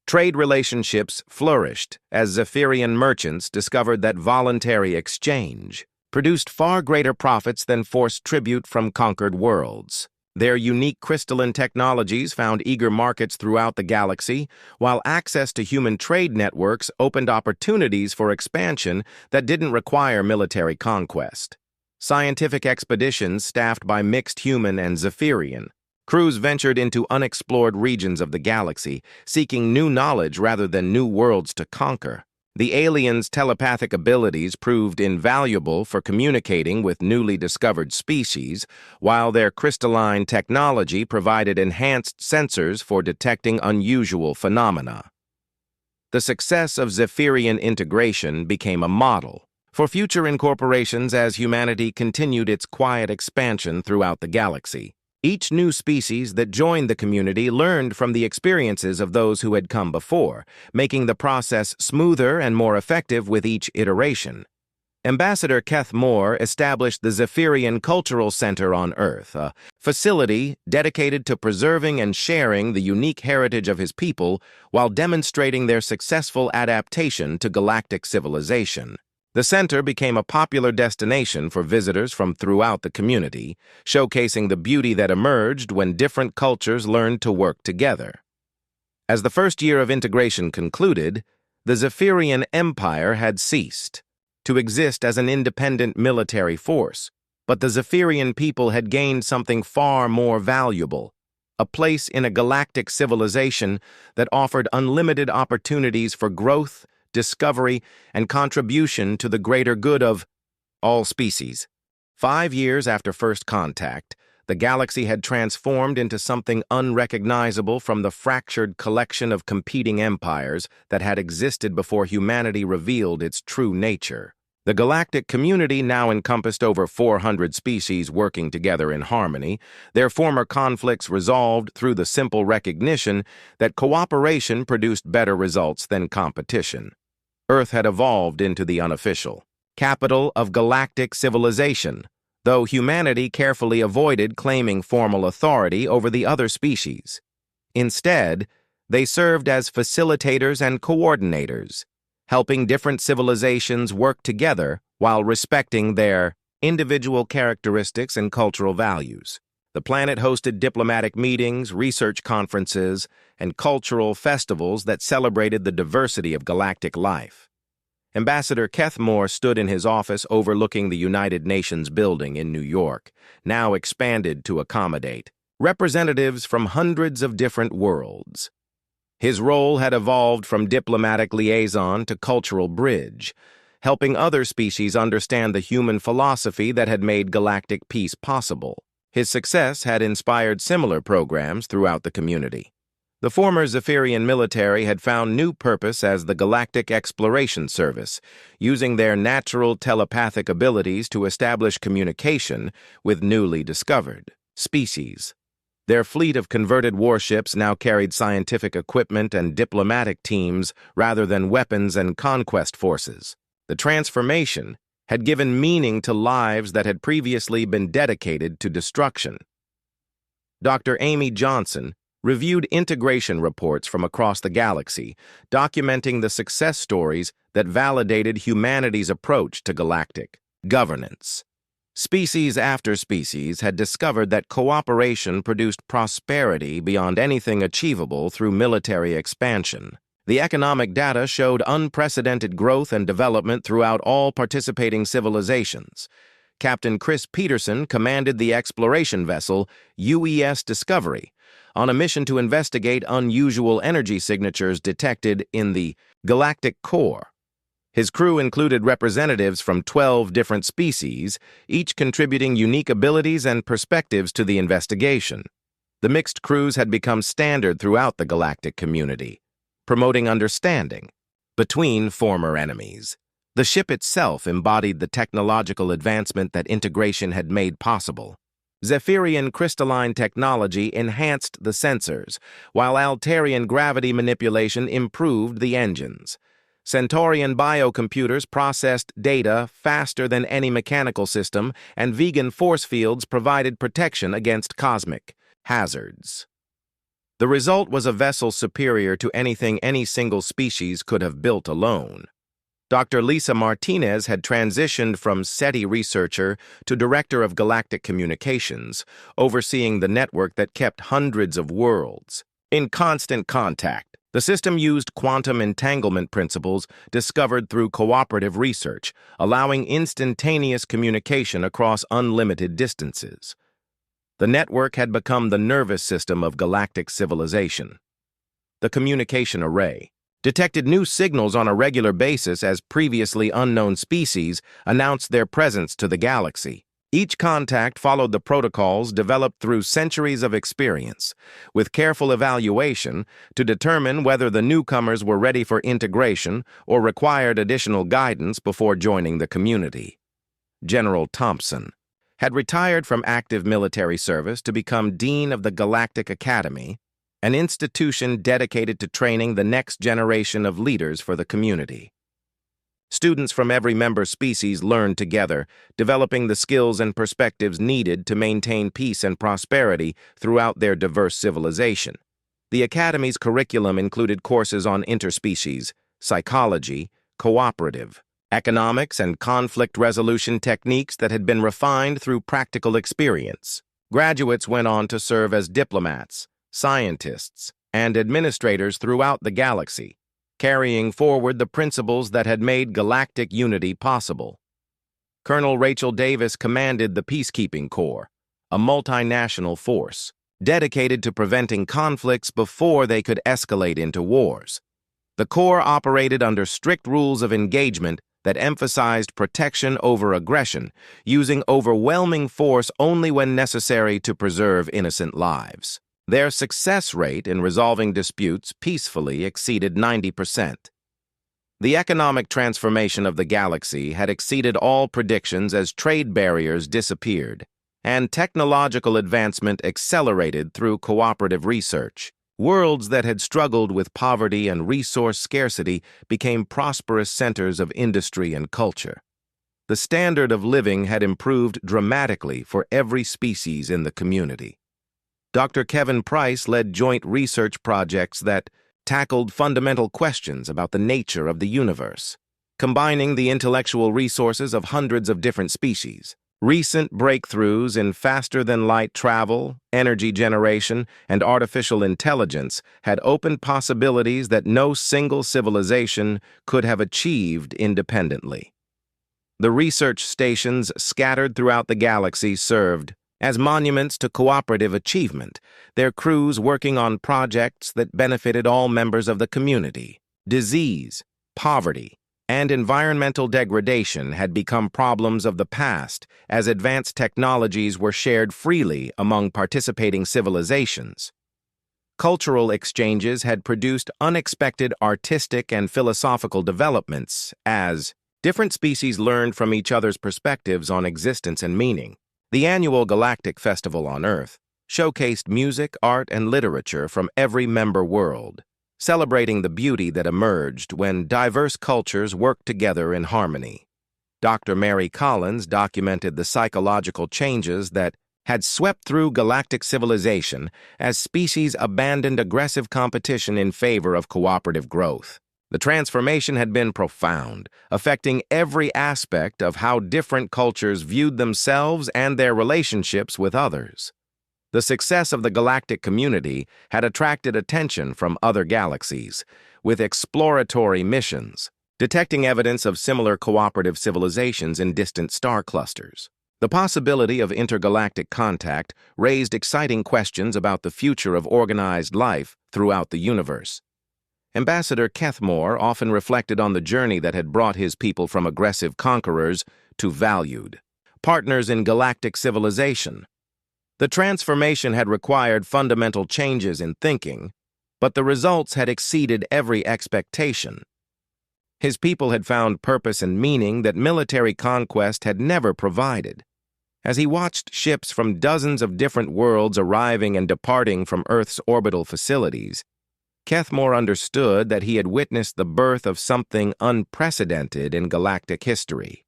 Trade relationships flourished as Zephyrian merchants discovered that voluntary exchange produced far greater profits than forced tribute from conquered worlds. Their unique crystalline technologies found eager markets throughout the galaxy, while access to human trade networks opened opportunities for expansion that didn't require military conquest. Scientific expeditions staffed by mixed human and Zephyrian crews ventured into unexplored regions of the galaxy, seeking new knowledge rather than new worlds to conquer. The aliens' telepathic abilities proved invaluable for communicating with newly discovered species, while their crystalline technology provided enhanced sensors for detecting unusual phenomena. The success of Zephyrian integration became a model for future incorporations as humanity continued its quiet expansion throughout the galaxy. Each new species that joined the community learned from the experiences of those who had come before, making the process smoother and more effective with each iteration. Ambassador Keth Moore established the Zephyrian Cultural Center on Earth, a facility dedicated to preserving and sharing the unique heritage of his people while demonstrating their successful adaptation to galactic civilization. The center became a popular destination for visitors from throughout the community, showcasing the beauty that emerged when different cultures learned to work together. As the first year of integration concluded, the Zephyrian Empire had ceased to exist as an independent military force, but the Zephyrian people had gained something far more valuable, a place in a galactic civilization that offered unlimited opportunities for growth, discovery, and contribution to the greater good of all species. 5 years after first contact, the galaxy had transformed into something unrecognizable from the fractured collection of competing empires that had existed before humanity revealed its true nature. The galactic community now encompassed over 400 species working together in harmony, their former conflicts resolved through the simple recognition that cooperation produced better results than competition. Earth had evolved into the unofficial capital of galactic civilization, though humanity carefully avoided claiming formal authority over the other species. Instead, they served as facilitators and coordinators, helping different civilizations work together while respecting their individual characteristics and cultural values. The planet hosted diplomatic meetings, research conferences, and cultural festivals that celebrated the diversity of galactic life. Ambassador Keth Moore stood in his office overlooking the United Nations building in New York, now expanded to accommodate representatives from hundreds of different worlds. His role had evolved from diplomatic liaison to cultural bridge, helping other species understand the human philosophy that had made galactic peace possible. His success had inspired similar programs throughout the community. The former Zephyrian military had found new purpose as the Galactic Exploration Service, using their natural telepathic abilities to establish communication with newly discovered species. Their fleet of converted warships now carried scientific equipment and diplomatic teams rather than weapons and conquest forces. The transformation had given meaning to lives that had previously been dedicated to destruction. Dr. Amy Johnson reviewed integration reports from across the galaxy, documenting the success stories that validated humanity's approach to galactic governance. Species after species had discovered that cooperation produced prosperity beyond anything achievable through military expansion. The economic data showed unprecedented growth and development throughout all participating civilizations. Captain Chris Peterson commanded the exploration vessel UES Discovery on a mission to investigate unusual energy signatures detected in the galactic core. His crew included representatives from 12 different species, each contributing unique abilities and perspectives to the investigation. The mixed crews had become standard throughout the galactic community, promoting understanding between former enemies. The ship itself embodied the technological advancement that integration had made possible. Zephyrian crystalline technology enhanced the sensors, while Altarian gravity manipulation improved the engines. Centaurian biocomputers processed data faster than any mechanical system, and vegan force fields provided protection against cosmic hazards. The result was a vessel superior to anything any single species could have built alone. Dr. Lisa Martinez had transitioned from SETI researcher to director of galactic communications, overseeing the network that kept hundreds of worlds in constant contact. The system used quantum entanglement principles discovered through cooperative research, allowing instantaneous communication across unlimited distances. The network had become the nervous system of galactic civilization. The communication array detected new signals on a regular basis as previously unknown species announced their presence to the galaxy. Each contact followed the protocols developed through centuries of experience, with careful evaluation to determine whether the newcomers were ready for integration or required additional guidance before joining the community. General Thompson had retired from active military service to become Dean of the Galactic Academy, an institution dedicated to training the next generation of leaders for the community. Students from every member species learned together, developing the skills and perspectives needed to maintain peace and prosperity throughout their diverse civilization. The Academy's curriculum included courses on interspecies, psychology, cooperative, economics, and conflict resolution techniques that had been refined through practical experience. Graduates went on to serve as diplomats, scientists, and administrators throughout the galaxy, carrying forward the principles that had made galactic unity possible. Colonel Rachel Davis commanded the Peacekeeping Corps, a multinational force dedicated to preventing conflicts before they could escalate into wars. The Corps operated under strict rules of engagement that emphasized protection over aggression, using overwhelming force only when necessary to preserve innocent lives. Their success rate in resolving disputes peacefully exceeded 90%. The economic transformation of the galaxy had exceeded all predictions as trade barriers disappeared, and technological advancement accelerated through cooperative research. Worlds that had struggled with poverty and resource scarcity became prosperous centers of industry and culture. The standard of living had improved dramatically for every species in the community. Dr. Kevin Price led joint research projects that tackled fundamental questions about the nature of the universe, combining the intellectual resources of hundreds of different species. Recent breakthroughs in faster-than-light travel, energy generation, and artificial intelligence had opened possibilities that no single civilization could have achieved independently. The research stations scattered throughout the galaxy served as monuments to cooperative achievement, their crews working on projects that benefited all members of the community. Disease, poverty, and environmental degradation had become problems of the past as advanced technologies were shared freely among participating civilizations. Cultural exchanges had produced unexpected artistic and philosophical developments as different species learned from each other's perspectives on existence and meaning. The annual Galactic Festival on Earth showcased music, art, and literature from every member world, celebrating the beauty that emerged when diverse cultures worked together in harmony. Dr. Mary Collins documented the psychological changes that had swept through galactic civilization as species abandoned aggressive competition in favor of cooperative growth. The transformation had been profound, affecting every aspect of how different cultures viewed themselves and their relationships with others. The success of the galactic community had attracted attention from other galaxies, with exploratory missions, detecting evidence of similar cooperative civilizations in distant star clusters. The possibility of intergalactic contact raised exciting questions about the future of organized life throughout the universe. Ambassador Kethmore often reflected on the journey that had brought his people from aggressive conquerors to valued partners in galactic civilization. The transformation had required fundamental changes in thinking, but the results had exceeded every expectation. His people had found purpose and meaning that military conquest had never provided. As he watched ships from dozens of different worlds arriving and departing from Earth's orbital facilities, Kethmore understood that he had witnessed the birth of something unprecedented in galactic history.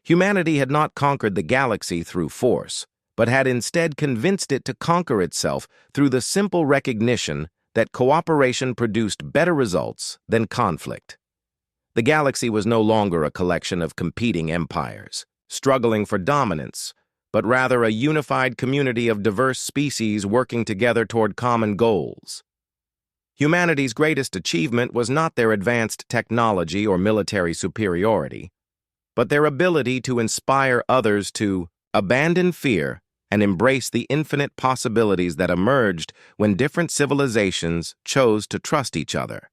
Humanity had not conquered the galaxy through force, but had instead convinced it to conquer itself through the simple recognition that cooperation produced better results than conflict. The galaxy was no longer a collection of competing empires, struggling for dominance, but rather a unified community of diverse species working together toward common goals. Humanity's greatest achievement was not their advanced technology or military superiority, but their ability to inspire others to abandon fear and embrace the infinite possibilities that emerged when different civilizations chose to trust each other.